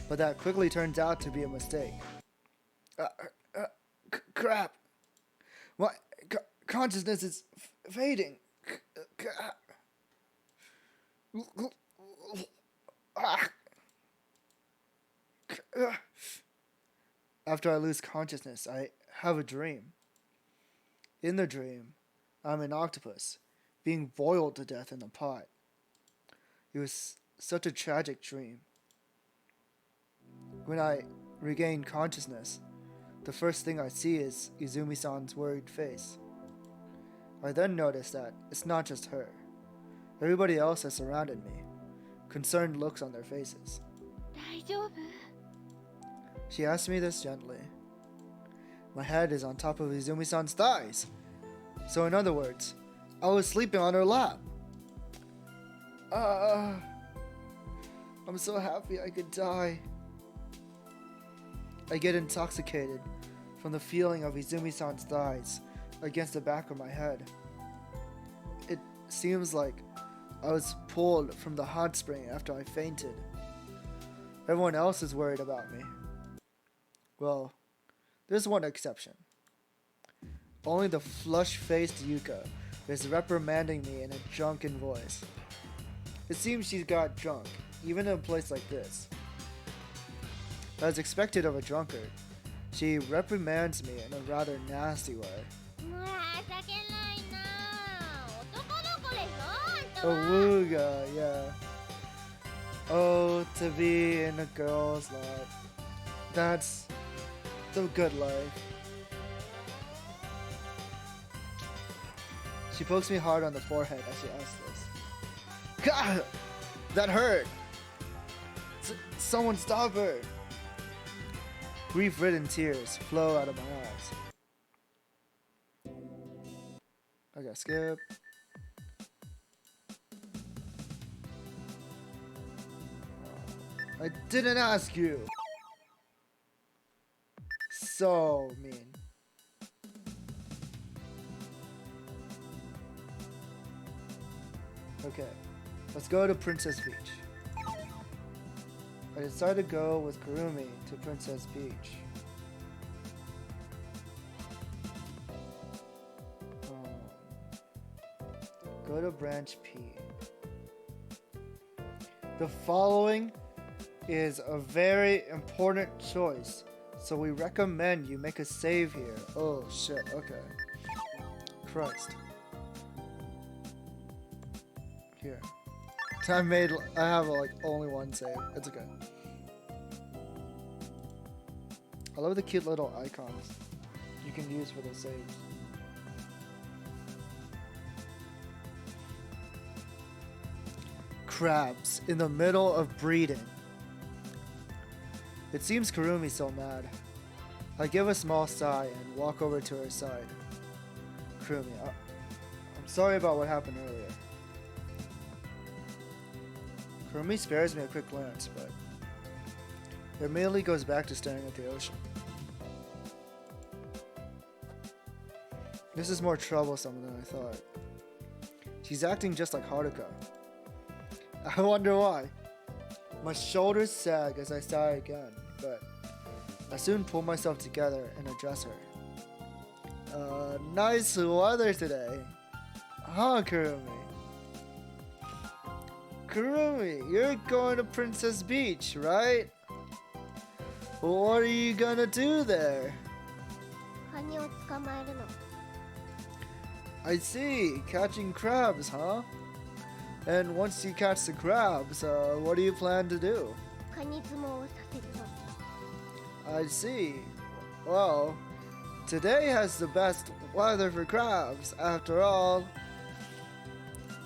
But that quickly turns out to be a mistake. Crap! My consciousness is fading. After I lose consciousness, I have a dream. In the dream, I'm an octopus, being boiled to death in a pot. It was such a tragic dream. When I regain consciousness, the first thing I see is Izumi-san's worried face. I then notice that it's not just her. Everybody else has surrounded me, concerned looks on their faces. 大丈夫? She asked me this gently. My head is on top of Izumi-san's thighs. So in other words, I was sleeping on her lap. I'm so happy I could die. I get intoxicated from the feeling of Izumi-san's thighs against the back of my head. It seems like I was pulled from the hot spring after I fainted. Everyone else is worried about me. Well, there's one exception. Only the flush-faced Yuka is reprimanding me in a drunken voice. It seems she's got drunk, even in a place like this. As expected of a drunkard, she reprimands me in a rather nasty way. Awooga, yeah. Oh, to be in a girl's lap. That's the good life. She pokes me hard on the forehead as she asks this. God! That hurt! Someone stop her! Grief-ridden tears flow out of my eyes. Okay, skip. I didn't ask you! So mean. Okay, let's go to Princess Beach. I decided to go with Kurumi to Princess Beach. Go to branch P. The following is a very important choice, so we recommend you make a save here. Oh shit, okay. Christ. Here. I have like only one save. It's okay. I love the cute little icons you can use for the saves. Crabs in the middle of breeding. It seems Kurumi's so mad. I give a small sigh and walk over to her side. Kurumi, I'm sorry about what happened earlier. Kurumi spares me a quick glance, but it immediately goes back to staring at the ocean. This is more troublesome than I thought. She's acting just like Haruka. I wonder why. My shoulders sag as I sigh again, but I soon pull myself together and address her. Nice weather today. Huh, Kurumi? Kurumi, you're going to Princess Beach, right? What are you gonna do there? I see, catching crabs, huh? And once you catch the crabs, what do you plan to do? I see. Well, today has the best weather for crabs, after all.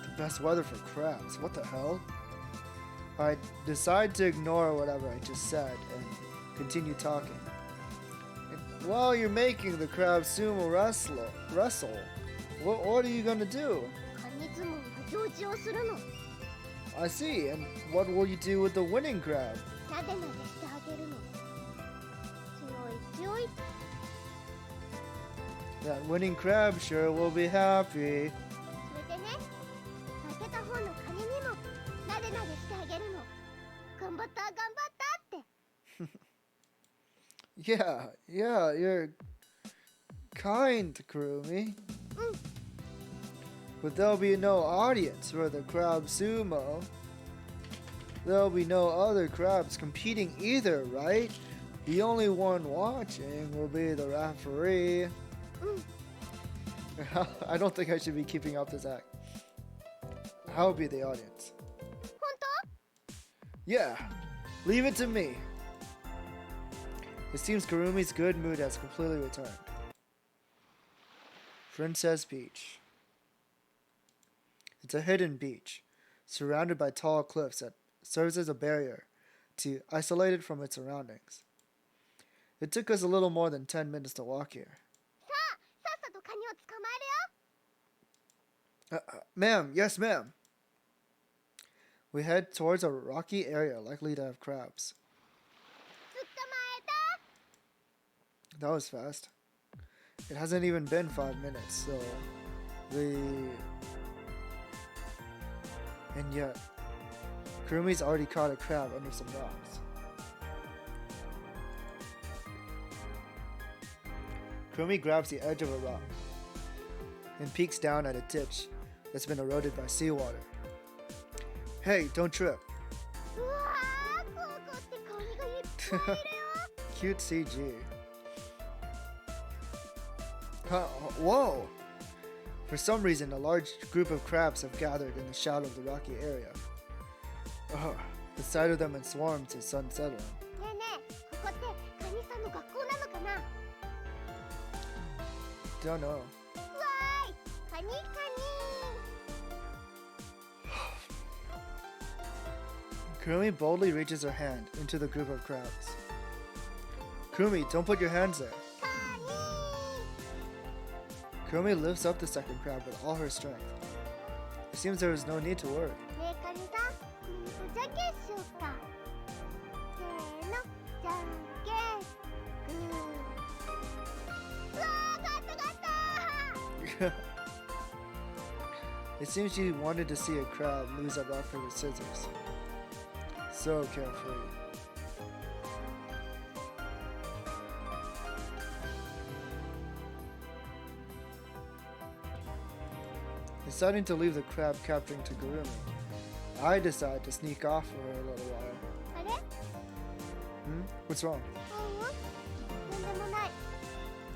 The best weather for crabs? What the hell? I decide to ignore whatever I just said and continue talking. And while you're making the crab sumo wrestle, what are you gonna do? I see, and what will you do with the winning crab? That winning crab sure will be happy. Yeah, you're kind, Kurumi. But there'll be no audience for the crab sumo. There'll be no other crabs competing either, right? The only one watching will be the referee. I don't think I should be keeping up this act. I'll be the audience. 本当？ Yeah, leave it to me. It seems Kurumi's good mood has completely returned. Princess Beach. It's a hidden beach, surrounded by tall cliffs that serves as a barrier to isolate it from its surroundings. It took us a little more than 10 minutes to walk here. さあ、さっさとカニを捕まえるよ。Ma'am, yes, ma'am. We head towards a rocky area likely to have crabs. 捕まえた。 That was fast. It hasn't even been 5 minutes, so And yet, Kurumi's already caught a crab under some rocks. Kurumi grabs the edge of a rock and peeks down at a ditch that's been eroded by seawater. Hey, don't trip. うわー、ここってカニがいっぱいいるよ。 Cute CG. Whoa! For some reason, a large group of crabs have gathered in the shadow of the rocky area. The sight of them in swarms is unsettling. ねえねえ、ここってカニさんの学校なのかな？ Don't know. わーい、カニカニ。 Kurumi boldly reaches her hand into the group of crabs. Kurumi, don't put your hands there. カニ。 Kurumi lifts up the second crab with all her strength. It seems there is no need to worry. ねえカニさん、じゃんけんしようか。せーの、じゃんけん。グー。うわー、勝った勝ったー。 It seems she wanted to see a crab lose at rock, paper, scissors. So carefree. Deciding to leave the crab capturing to Kurumi, I decide to sneak off for a little while. あれ？ What's wrong? なんでもない。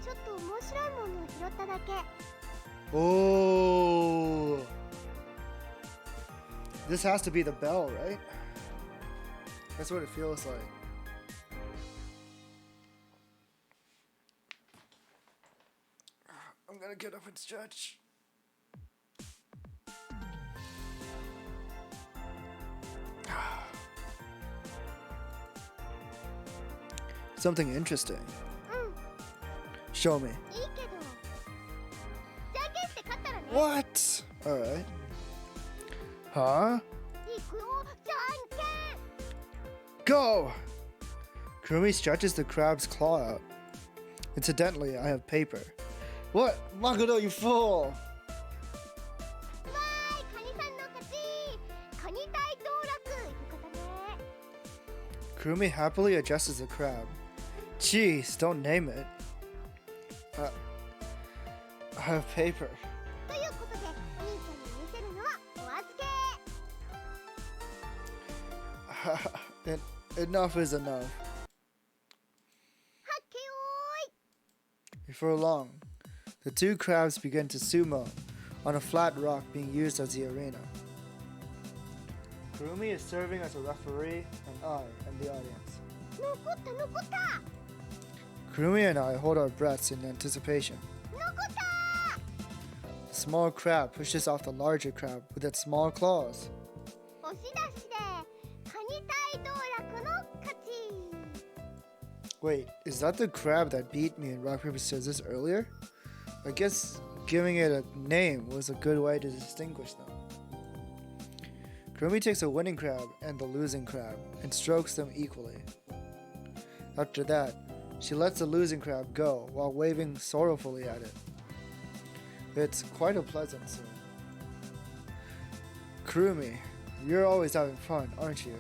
ちょっと面白いものを拾っただけ。 Oh! This has to be the bell, right? That's what it feels like. I'm gonna get up and stretch. Something interesting. Show me. いいけど。じゃんけんして勝ったらね。 What? Alright. Huh? いくよ、じゃんけん。 Go! Kurumi stretches the crab's claw out. Incidentally, I have paper. What? Makoto, you fool! わーい、カニさんの勝ち。カニ大道楽。よかったね。 Kurumi happily adjusts the crab. Jeez, don't name it. I have paper. ということで、お兄ちゃんに見せるのはお預け。 Enough is enough. はっけよーい。 Before long, the two crabs begin to sumo on a flat rock being used as the arena. Kurumi is serving as a referee, and I am the audience. 残った残った。 Kurumi and I hold our breaths in anticipation. 残った。 The small crab pushes off the larger crab with its small claws. 押し出しでカニ大道楽の勝ち。 Wait, is that the crab that beat me in rock, paper, scissors earlier? I guess giving it a name was a good way to distinguish them. Kurumi takes a winning crab and the losing crab and strokes them equally. After that, she lets the losing crab go while waving sorrowfully at it. It's quite a pleasant scene. Kurumi, you're always having fun, aren't you?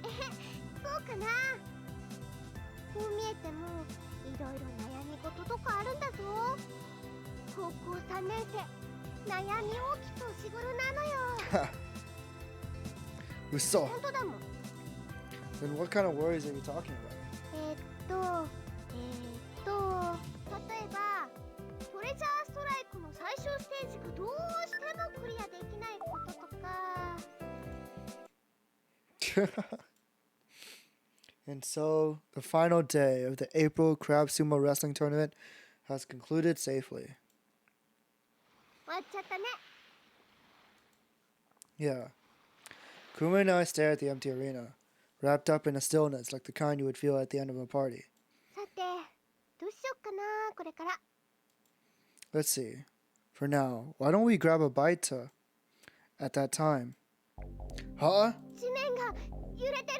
そうかな。こう見えてもいろいろ悩み事とかあるんだぞ。高校3年生、悩み大きとしぐるなのよ。嘘。本当だもん。 Then what kind of worries are you talking about? 例えばトレジャーストライクの最終ステージがどうしてもクリアできないこととか。And so, the final day of the April Crab Sumo Wrestling Tournament has concluded safely. 終わっちゃったね。 Yeah. Kuma and I stare at the empty arena, wrapped up in a stillness like the kind you would feel at the end of a party. さて、どうしよっかな、これから。 Let's see. For now, why don't we grab a bite to... at that time? Huh? 地面が揺れてる。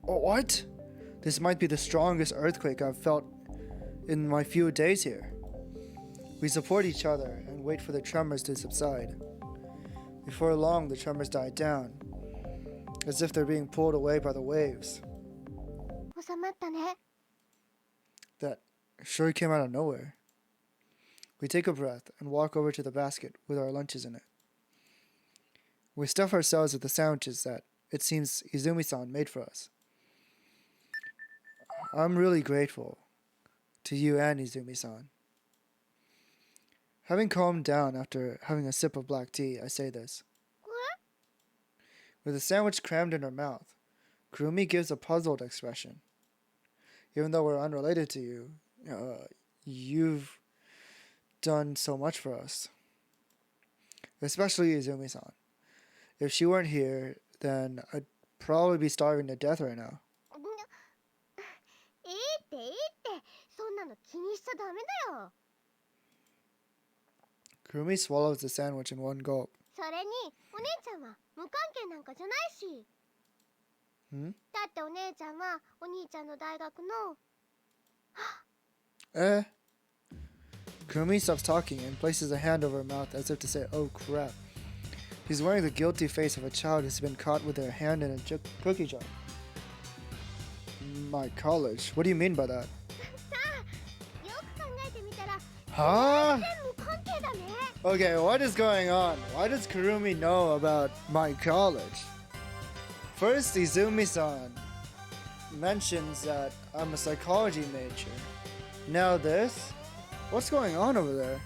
Oh, what? This might be the strongest earthquake I've felt in my few days here. We support each other and wait for the tremors to subside. Before long, the tremors died down, as if they're being pulled away by the waves. 収まったね。 That sure came out of nowhere. We take a breath and walk over to the basket with our lunches in it. We stuff ourselves with the sandwiches that, it seems, Izumi-san made for us. I'm really grateful to you and Izumi-san. Having calmed down after having a sip of black tea, I say this. With the sandwich crammed in her mouth, Kurumi gives a puzzled expression. Even though we're unrelated to you, you've done so much for us. Especially Izumi-san. If she weren't here, then I'd probably be starving to death right now. いいっていいって、そんなの気にしちゃダメだよ。 Kurumi swallows the sandwich in one gulp. それにお姉ちゃんは無関係なんかじゃないし。 Hmm? だってお姉ちゃんはお兄ちゃんの大学の。 Kurumi stops talking and places a hand over her mouth as if to say, oh crap. She's wearing the guilty face of a child who's been caught with their hand in a cookie jar. My college? What do you mean by that? さあ、よく考えてみたら Huh? 全無関係だね。 Okay, what is going on? Why does Kurumi know about my college? First, Izumi-san mentions that I'm a psychology major. Now this? What's going on over there?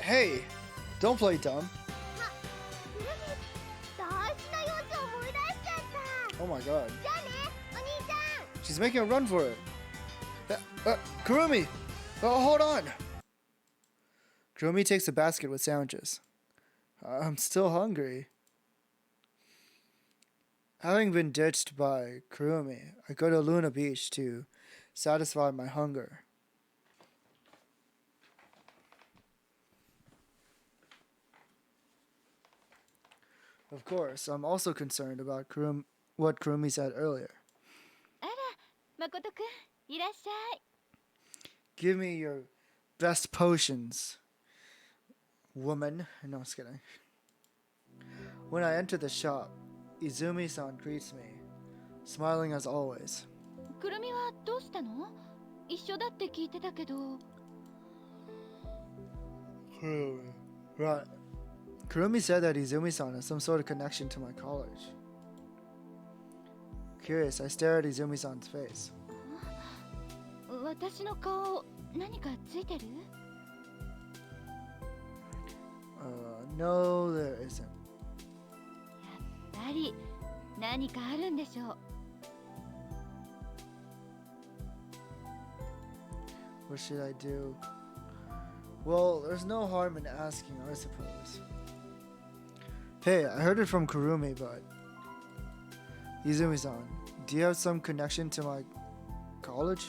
Hey, don't play dumb. あ、くるみ、大事な用事思い出しちゃった。 Oh my god. じゃあね、お兄ちゃん。 She's making a run for it. Kurumi! Hold on! Kurumi takes a basket with sandwiches. I'm still hungry. Having been ditched by Kurumi, I go to Luna Beach to satisfy my hunger. Of course, I'm also concerned about what Kurumi said earlier. あら、誠くん、いらっしゃい。 Give me your best potions, woman. No, I'm just kidding. When I enter the shop, Izumi-san greets me, smiling as always. くるみはどうしたの？一緒だって聞いてたけど。 Right. Kurumi said that Izumi-san has some sort of connection to my college. Curious, I stare at Izumi-san's face. 私の顔、何かついてる？ No, there isn't. やっぱり何かあるんでしょう。 What should I do? Well, there's no harm in asking, I suppose. Hey, I heard it from Kurumi, but... Izumi-san, do you have some connection to my college?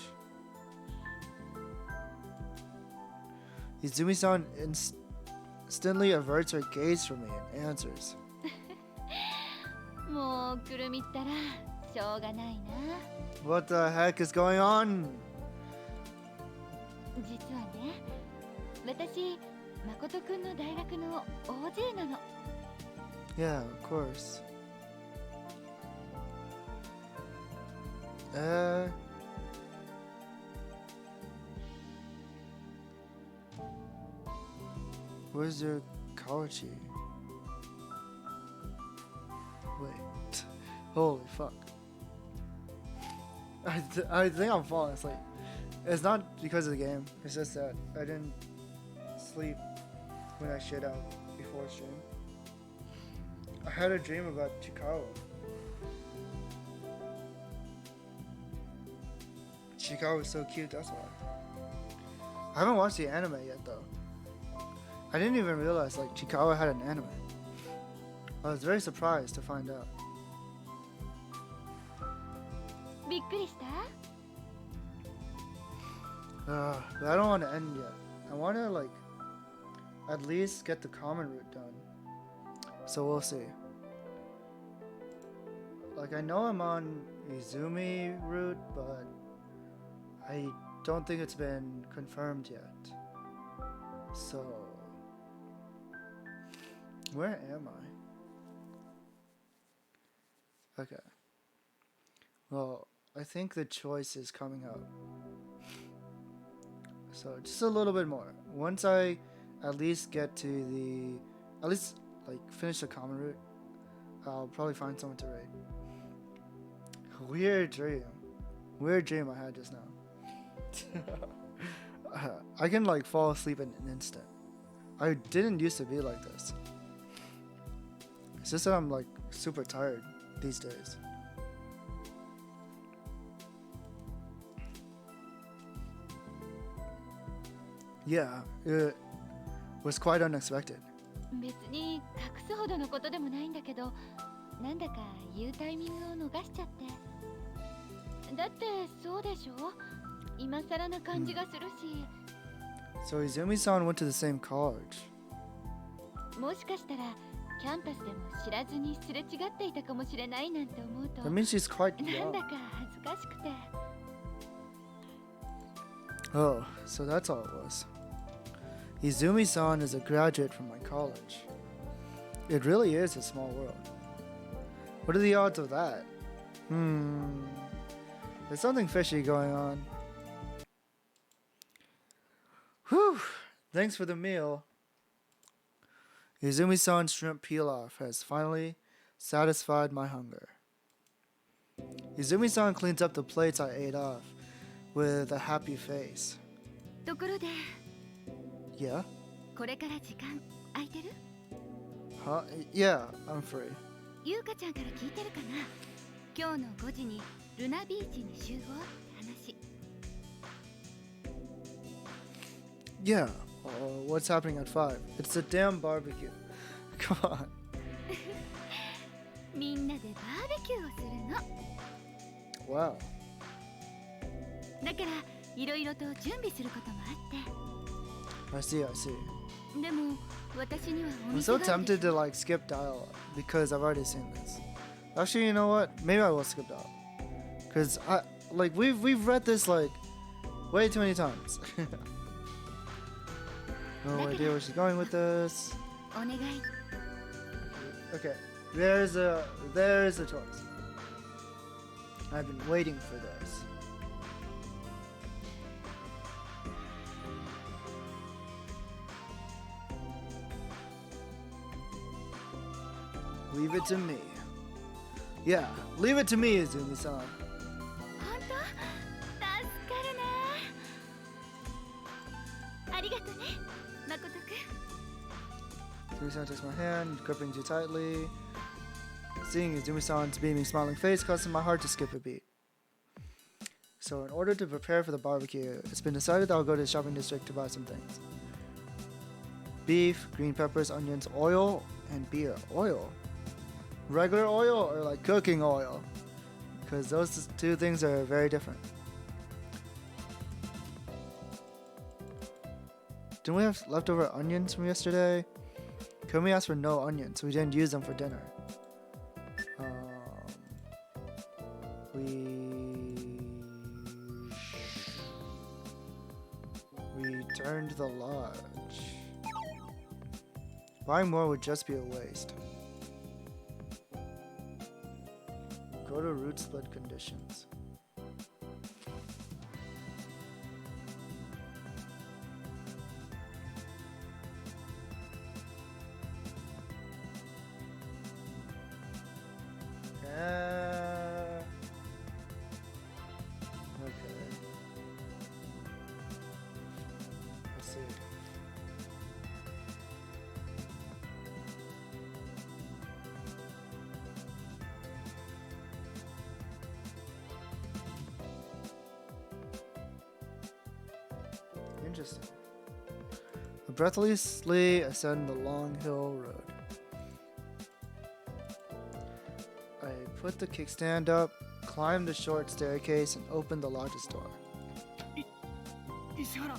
Izumi-san instantly averts her gaze from me and answers. もうくるみったらしょうがないな。 What the heck is going on? 実はね、私、誠くんの大学の OG なの。 Yeah, of course. Where's your Kawachi? Wait. Holy fuck. I think I'm falling asleep. It's not because of the game. It's just that I didn't sleep when I should have before stream. I had a dream about Chikao. Chikao was so cute, that's why. I haven't watched the anime yet though. I didn't even realize like Chikao had an anime. I was very surprised to find out. びっくりした？ But I don't want to end yet. I want to like at least get the common route done. So we'll see. Like I know I'm on Izumi route, but I don't think it's been confirmed yet. So where am I? Okay. Well, I think the choice is coming up. So just a little bit more. Once I at least get to the, at least like finish the common route, I'll probably find someone to raid. Weird dream. Weird dream I had just now. I can like fall asleep in an instant. I didn't used to be like this. It's just that I'm like super tired these days. Yeah, it was quite unexpected. 別に隠すほどのことでもないんだけど、なんだか言うタイミングを逃しちゃって。だってそうでしょ？今更な感じがするし。So Izumi-san went to the same college. もしかしたらキャンパスでも知らずにすれ違っていたかもしれないなんて思うと。That means she's quite なん young. だか恥ずかしくて。Oh, so that's all it was. Izumi-san is a graduate from my college. It really is a small world. What are the odds of that? There's something fishy going on. Whew. Thanks for the meal. Izumi-san's shrimp pilaf has finally satisfied my hunger. Izumi-san cleans up the plates I ate off with a happy face. ところで、 Yeah? これから時間空いてる？ Huh? Yeah, I'm free. ゆうかちゃんから聞いてるかな？今日の5時にルナビーチに集合って話。Yeah. What's happening at 5? It's a damn barbecue. Come on. みんなでバーベキューをするの。 Wow. だからいろいろと準備することもあって。 I see, I see. でも私にはお I'm 店 so があるで tempted しょ。 to like skip dialogue because I've already seen this. Actually, you know what? Maybe I will skip dialogue. Cause I like we've read this like way too many times. No idea where she's going with this. お願い。 Okay, there's a choice. I've been waiting for this. Leave it to me. Yeah, leave it to me, Izumi-san. 本当？助かるな。ありがとね、誠くん。 Izumi-san takes my hand, gripping too tightly. Seeing Izumi-san's beaming, smiling face causes my heart to skip a beat. So, in order to prepare for the barbecue, it's been decided that I'll go to the shopping district to buy some things. Beef, green peppers, onions, oil, and beer. Oil? Regular oil or like cooking oil? Because those two things are very different. Didn't we have leftover onions from yesterday? Can we ask for no onions? We didn't use them for dinner. We returned the lodge. Buying more would just be a waste. Go to route split conditions. Interesting. Breathlessly ascend the long hill road. I put the kickstand up, climbed the short staircase, and opened the lodge's door. 石原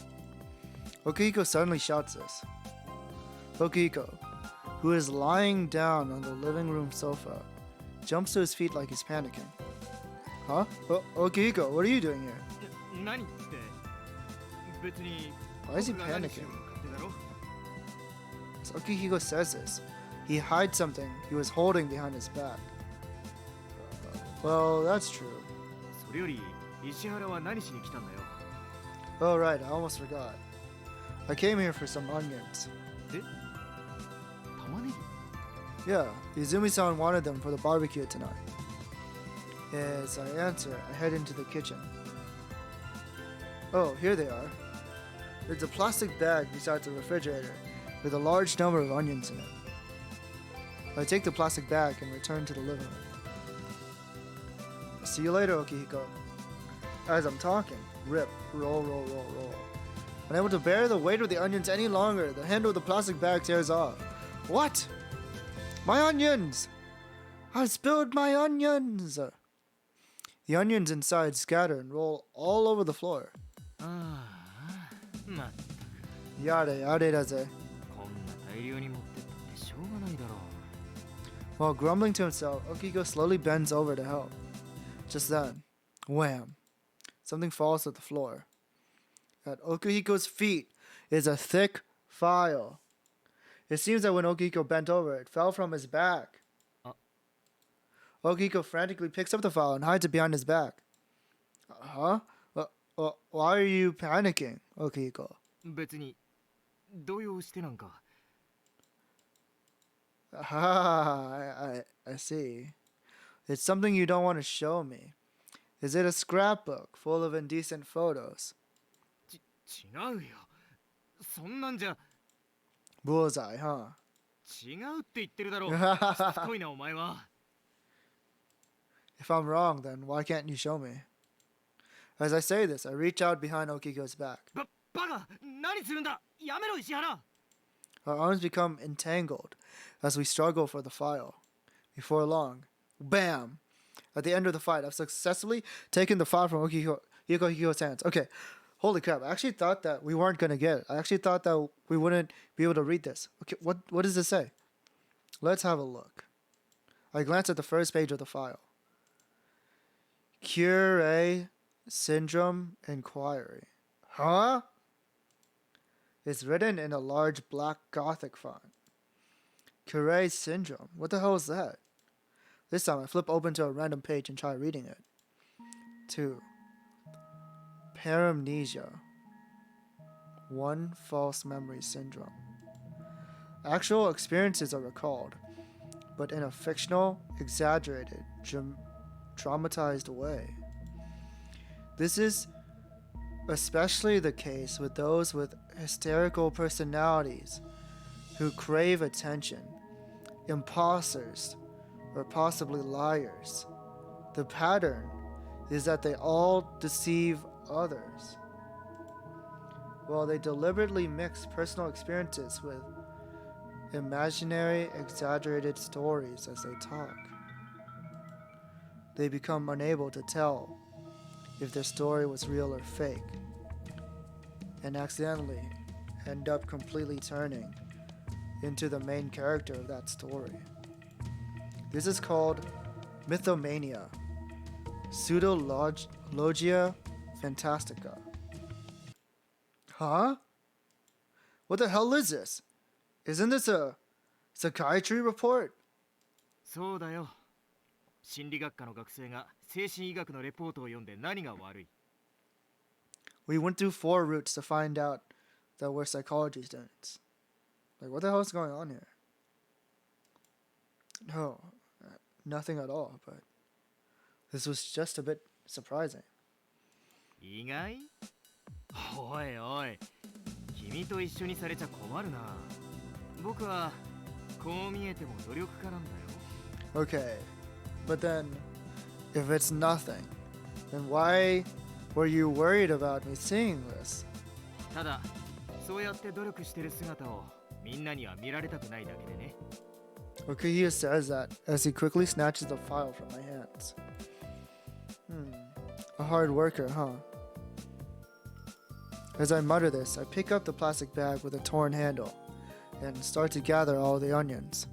Okihiko suddenly shouts this. Okihiko, who is lying down on the living room sofa, jumps to his feet like he's panicking. Huh? Okihiko, what are you doing here? 何って別に Why is he 僕が何し panicking? ようかってだろ So Okihiko says this. He hides something he was holding behind his back. Well, that's true. それより石原は何しに来たんだよ Oh, right, I almost forgot. I came here for some onions. 玉ねぎ Yeah, Izumi-san wanted them for the barbecue tonight. As I answer, I head into the kitchen. Oh, here they are. There's a plastic bag beside the refrigerator with a large number of onions in it. I take the plastic bag and return to the living room. See you later, Okihiko. As I'm talking, rip, roll, roll, roll, roll. Unable to bear the weight of the onions any longer, the handle of the plastic bag tears off. What? My onions! I spilled my onions! The onions inside scatter and roll all over the floor. ああまったく Yare, yare daze. こんな大量に持ってったってしょうがないだろ While grumbling to himself, Okihiko slowly bends over to help. Just then, wham! Something falls to the floor. At Okihiko's feet is a thick file. It seems that when Okihiko bent over, it fell from his back. Okihiko frantically picks up the file and hides it behind his back. Huh? Why are you panicking, Okihiko? 別に動揺してなんか Ah, I see. It's something you don't want to show me. Is it a scrapbook full of indecent photos? 違うよそんなんじゃ Bullseye, huh? 違うって言ってるだろしつこいなお前は If I'm wrong, then why can't you show me? As I say this, I reach out behind Okiko's back. バカ何するんだやめろ石原 Our arms become entangled as we struggle for the file. Before long, bam! At the end of the fight, I've successfully taken the file from Okiko's hands. Okay, holy crap! I actually thought that we weren't gonna get it. I actually thought that we wouldn't be able to read this. Okay, what does it say? Let's have a look. I glance at the first page of the file. Cure Syndrome Inquiry. Huh? It's written in a large black Gothic font. Cure Syndrome? What the hell is that? This time I flip open to a random page and try reading it. 2. Paramnesia. 1. False memory syndrome. Actual experiences are recalled, but in a fictional, exaggerated, dramatized way. This is especially the case with those with hysterical personalities who crave attention, imposters, or possibly liars. The pattern is that they all deceive others. While they deliberately mix personal experiences with imaginary, exaggerated stories as they talk. They become unable to tell if their story was real or fake, and accidentally end up completely turning into the main character of that story. This is called mythomania, pseudologia fantastica. Huh? What the hell is this? Isn't this a psychiatry report? そうだよ心理学科の学生が精神医学のレポートを読んで何が悪い We went through 4 routes to find out that we're psychology students. Like, what the hell is going on here? No, nothing at all, but this was just a bit surprising. 意外おいおい君と一緒にされちゃ困るな僕はこう見えても努力家なんだよ Okay, but then, if it's nothing, then why were you worried about me seeing this? ただそうやって努力してる姿をみんなには見られたくないだけでね。 Okihio says that as he quickly snatches the file from my hands. A hard worker, huh? As I mutter this, I pick up the plastic bag with a torn handle and start to gather all the onions.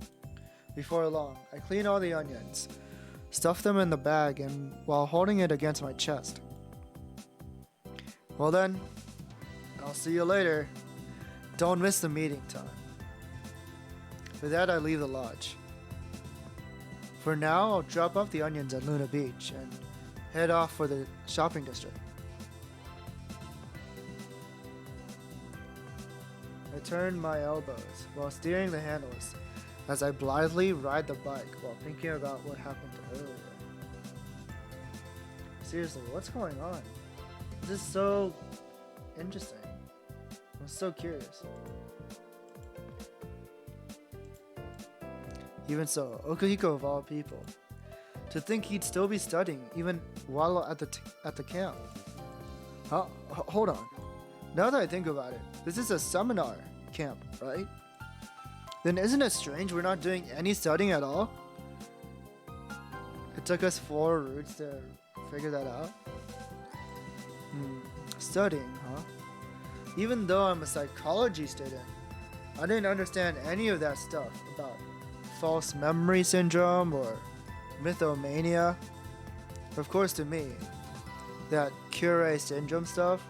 Before long, I clean all the onions, stuff them in the bag, and while holding it against my chest. Well then, I'll see you later. Don't miss the meeting time. With that, I leave the lodge. For now, I'll drop off the onions at Luna Beach and head off for the shopping district. I turn my elbows while steering the handles as I blithely ride the bike while thinking about what happened earlier. Seriously, what's going on? This is so interesting. I'm so curious. Even so, Okihiko of all people, to think he'd still be studying even while at the camp. Hold on. Now that I think about it, this is a seminar camp, right? Then isn't it strange we're not doing any studying at all? It took us 4 routes to figure that out. Studying, huh? Even though I'm a psychology student, I didn't understand any of that stuff about false memory syndrome or mythomania. Of course, to me, that Cure syndrome stuff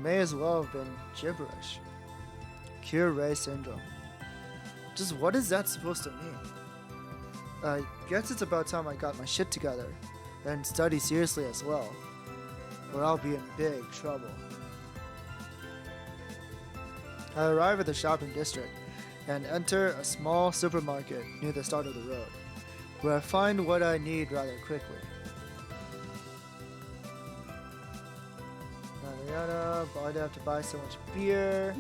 may as well have been gibberish. Cure syndrome. Just what is that supposed to mean? I guess it's about time I got my shit together and study seriously as well, or I'll be in big trouble. I arrive at the shopping district and enter a small supermarket near the start of the road, where I find what I need rather quickly. Yada, but I'd have to buy so much beer.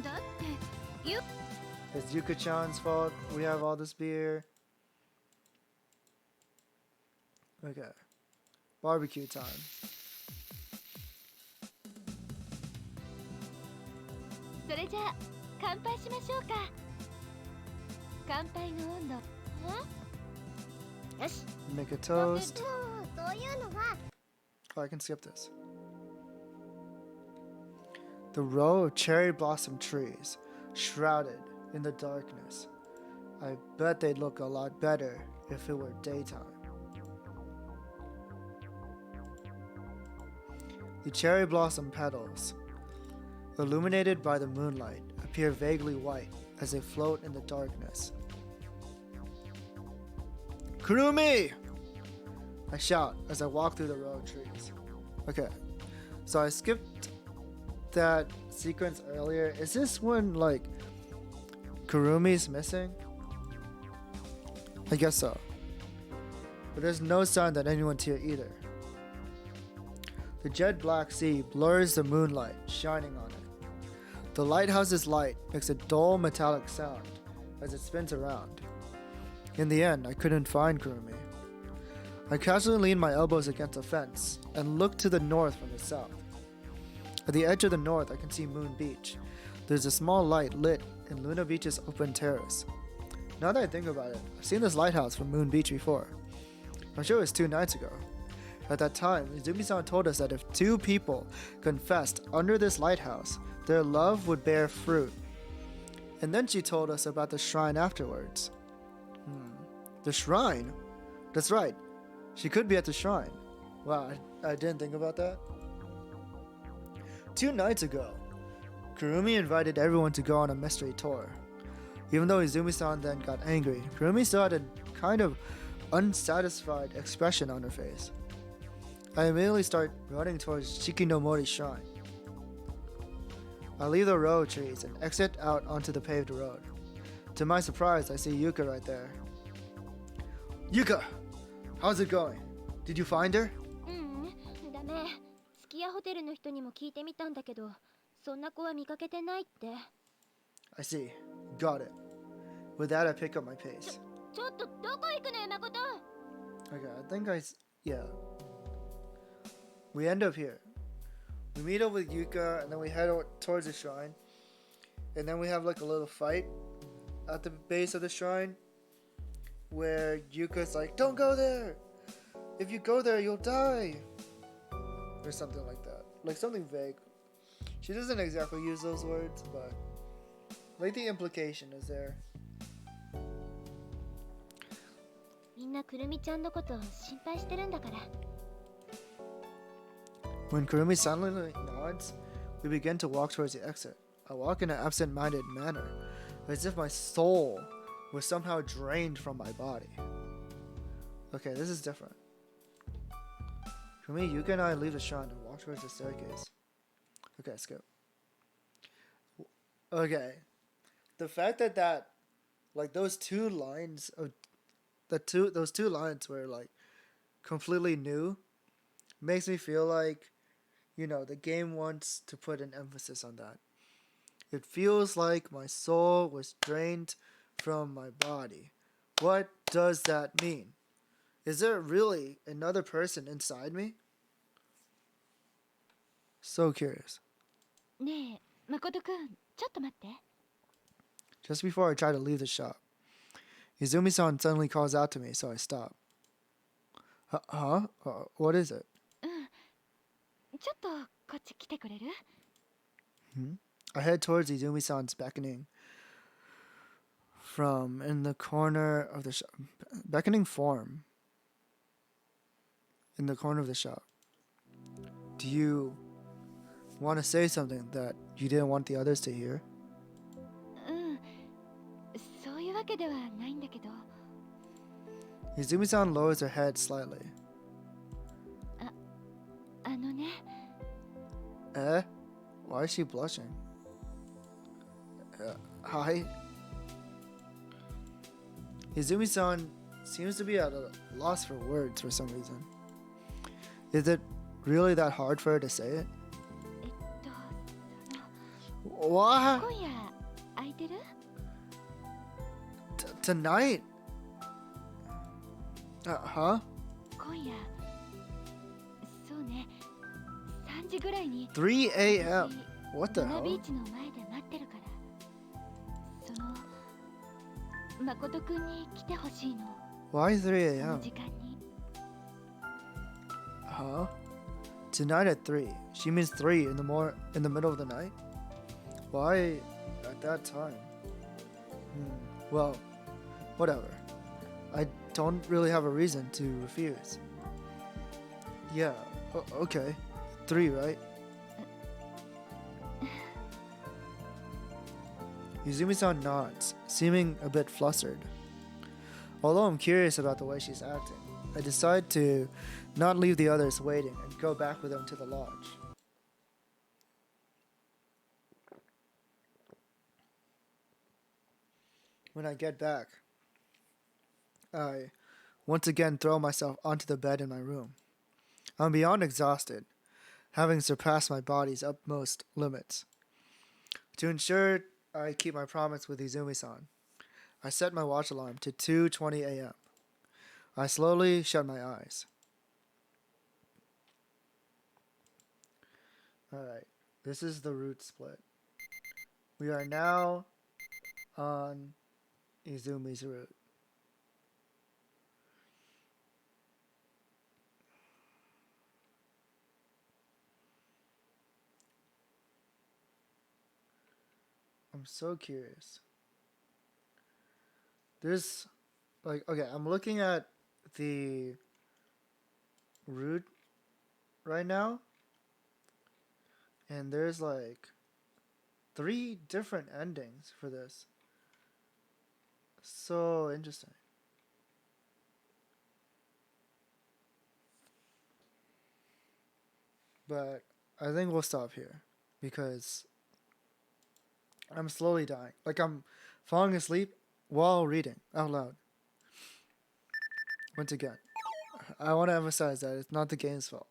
It's Yuka-chan's fault we have all this beer. Okay. Barbecue time. Make a toast. Oh, I can skip this. The row of cherry blossom trees, shrouded in the darkness. I bet they'd look a lot better if it were daytime. The cherry blossom petals, illuminated by the moonlight, appear vaguely white as they float in the darkness. Kurumi! I shout as I walk through the row of trees. Okay, so I skipped that sequence earlier. Is this when, like, Kurumi's missing? I guess so. But there's no sign that anyone's here either. The jet black sea blurs the moonlight shining on it. The lighthouse's light makes a dull metallic sound as it spins around. In the end, I couldn't find Kurumi. I casually lean my elbows against a fence and look to the north from the south. At the edge of the north, I can see Moon Beach. There's a small light lit in Luna Beach's open terrace. Now that I think about it, I've seen this lighthouse from Moon Beach before. I'm sure it was 2 nights ago. At that time, Izumi-san told us that if 2 people confessed under this lighthouse, their love would bear fruit. And then she told us about the shrine afterwards. The shrine? That's right. She could be at the shrine. Wow, I didn't think about that. 2 nights ago, Kurumi invited everyone to go on a mystery tour. Even though Izumi-san then got angry, Kurumi still had a kind of unsatisfied expression on her face. I immediately start running towards Shikinomori Shrine. I leave the row of trees and exit out onto the paved road. To my surprise, I see Yuka right there. Yuka! How's it going? Did you find her? ダメ。スキヤホテルの人にも聞いてみたんだけど、そんな子は見かけてないって。I see. Got it. With that, I pick up my pace. ちょっとどこ行くのよ、誠。Okay, I think yeah. We end up here. We meet up with Yuka, and then we head out towards the shrine. And then we have like a little fight at the base of the shrine, where Yuka's like, "Don't go there! If you go there, you'll die!" Or something like that. Like something vague. She doesn't exactly use those words, but like the implication is there. みんなくるみちゃんのこと心配してるんだから。 When Kurumi silently nods, we begin to walk towards the exit. I walk in an absent-minded manner, as if my soul was somehow drained from my body. Okay, this is different. Kurumi, Yuka and I leave the shrine and walk towards the staircase. Okay, let's go. Okay. The fact that like those two lines of those two lines were like completely new makes me feel like, you know, the game wants to put an emphasis on that. It feels like my soul was drained from my body. What does that mean? Is there really another person inside me? So curious. ねえ、誠くん、ちょっと待って。 Just before I try to leave the shop, Izumi-san suddenly calls out to me, so I stop. Huh? What is it? ちょっとこっち来てくれる？ I head towards Izumi-san's beckoning from in the corner of the shop. Beckoning form in the corner of the shop. Do you want to say something that you didn't want the others to hear? そういうわけではないんだけど。 Izumi-san lowers her head slightly. あのね。 Eh? Why is she blushing? Hi? Izumi-san seems to be at a loss for words for some reason. Is it really that hard for her to say it? その What? 今夜空いてる？ Tonight? Huh? 今夜そうね、3時ぐらいに 3 a.m. What the ルナビ hell? ーチの前で待ってるから。その誠くんに来てほしいの。 Why 3その a.m.? 時間に。 Huh? Tonight at 3. She means 3 in the middle of the night? Why at that time? Well, whatever. I don't really have a reason to refuse. Yeah, okay. 3, right? Izumi-san nods, seeming a bit flustered. Although I'm curious about the way she's acting, I decide to not leave the others waiting and go back with them to the lodge. When I get back, I once again throw myself onto the bed in my room. I'm beyond exhausted, having surpassed my body's utmost limits. To ensure I keep my promise with Izumi-san, I set my watch alarm to 2:20 a.m. I slowly shut my eyes. Alright, this is the route split. We are now on Izumi's route. I'm so curious. There's like, okay, I'm looking at the route right now, and there's like 3 different endings for this. So interesting. But I think we'll stop here because I'm slowly dying. Like I'm falling asleep while reading out loud. Once again, I want to emphasize that it's not the game's fault.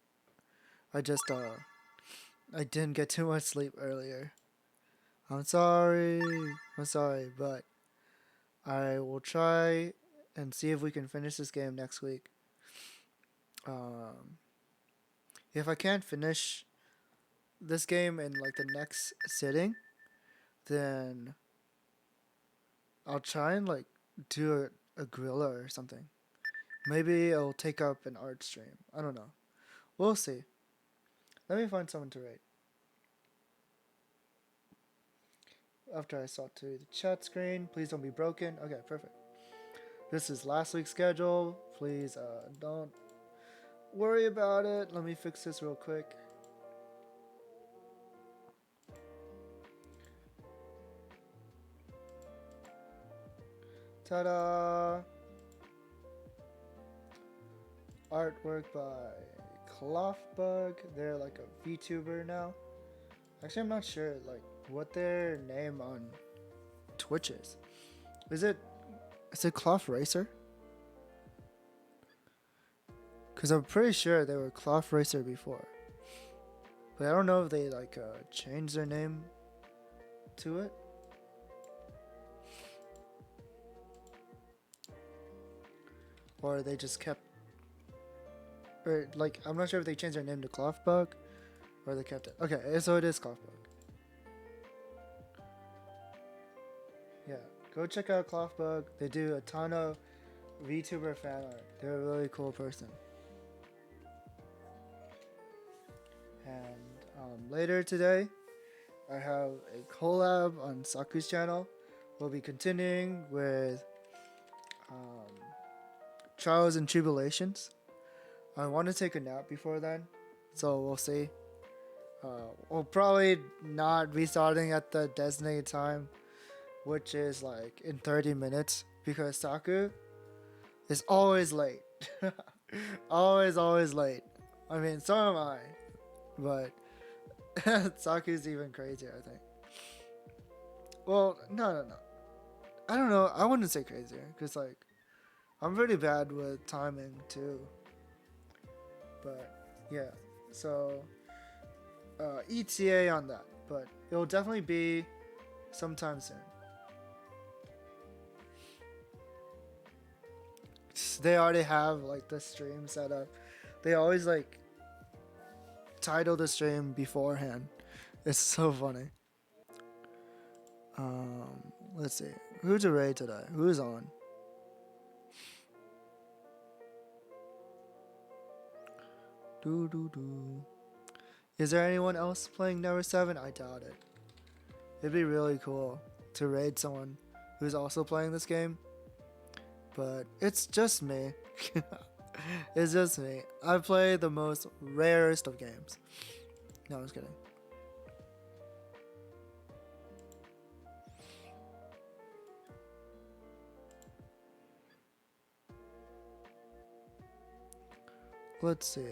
I just I didn't get too much sleep earlier. I'm sorry, but I will try and see if we can finish this game next week. If I can't finish this game in like the next sitting, then I'll try and like do a gorilla or something. Maybe it'll take up an art stream. I don't know. We'll see. Let me find someone to rate. After I saw to the chat screen, please don't be broken. Okay, perfect. This is last week's schedule. Please don't worry about it. Let me fix this real quick. Ta-da! Artwork by Clothbug. They're like a VTuber now. Actually, I'm not sure like what their name on Twitch is. Is it Cloth Racer? Because I'm pretty sure they were Cloth Racer before. But I don't know if they like changed their name to it. Or they just kept, or like, I'm not sure if they changed their name to Clothbug, or they kept it. Okay, so it is Clothbug. Yeah, go check out Clothbug. They do a ton of VTuber fan art. They're a really cool person. And later today, I have a collab on Saku's channel. We'll be continuing with Trials and Tribulations. I want to take a nap before then, so we'll see. We'll probably not be starting at the designated time, which is like in 30 minutes, because Saku is always late. always late. I mean, so am I, but Saku's even crazier, I think. Well, no. I don't know. I wouldn't say crazier, because like, I'm pretty bad with timing too. But yeah, so ETA on that, but it'll definitely be sometime soon. They already have like the stream set up. They always like title the stream beforehand. It's so funny. Let's see. Who's to raid today? Who's on? Is there anyone else playing Never7? I doubt it. It'd be really cool to raid someone who's also playing this game. But it's just me. It's just me. I play the most rarest of games. No, I'm just kidding. Let's see.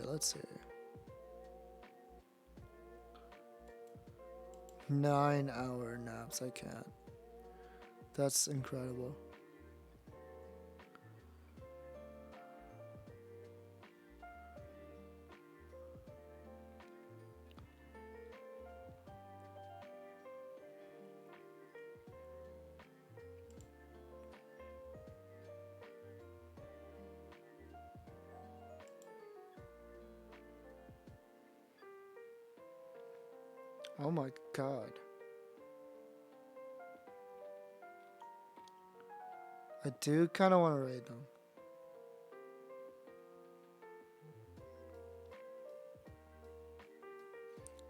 9-hour naps, I can't. That's incredible. Oh my god. I do kind of want to raid them.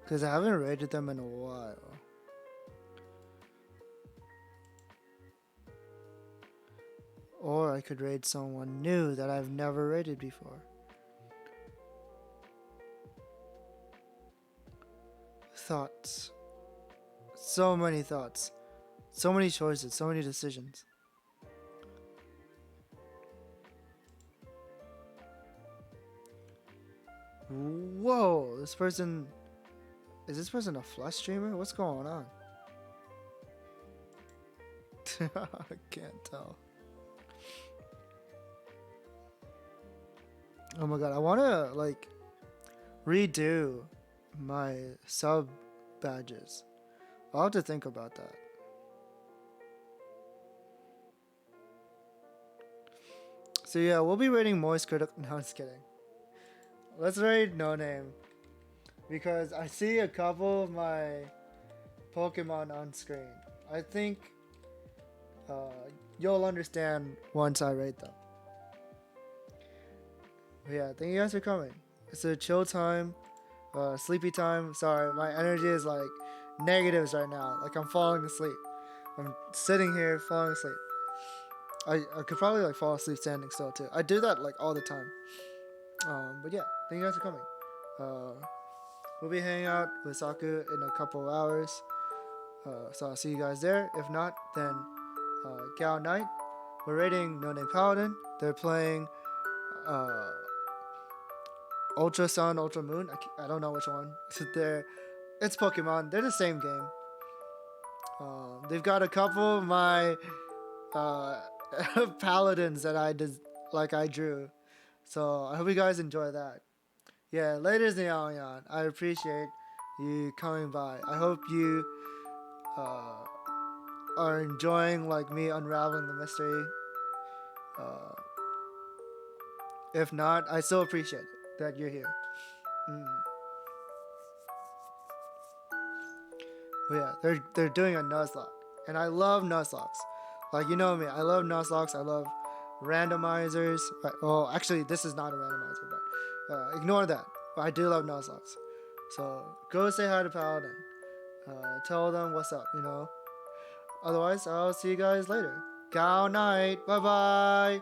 Because I haven't raided them in a while. Or I could raid someone new that I've never raided before. Thoughts. So many thoughts. So many choices. So many decisions. Whoa, this person... Is this person a flush streamer? What's going on? I can't tell. Oh my god, I want to like redo my sub badges. I'll have to think about that. So yeah, we'll be rating Moist Critical. No, I'm just kidding. Let's raid No Name. because I see a couple of my Pokemon on screen. I think you'll understand once I rate them. But yeah, thank you guys for coming. It's a chill time, sleepy time. Sorry, my energy is like negatives right now. Like I'm falling asleep. I'm sitting here falling asleep. I could probably like fall asleep standing still too. I do that like all the time. But yeah, thank you guys for coming. We'll be hanging out with Saku in a couple of hours. So I'll see you guys there. If not, then Gao Night. We're rating No Name Paladin. They're playing Ultra Sun, Ultra Moon. I don't know which one. It's Pokemon. They're the same game. They've got a couple of my paladins that I drew. So I hope you guys enjoy that. Yeah, ladies and gentlemen, I appreciate you coming by. I hope you are enjoying like me unraveling the mystery. If not, I still appreciate it that you're here. But yeah, they're doing a Nuzlocke, and I love Nuzlocks. Like you know me, I love Nuzlocks. I love randomizers. Well, actually, this is not a randomizer, but ignore that. But I do love Nuzlocks. So go say hi to Paladin. Tell them what's up. Otherwise, I'll see you guys later. Gao night. Bye bye.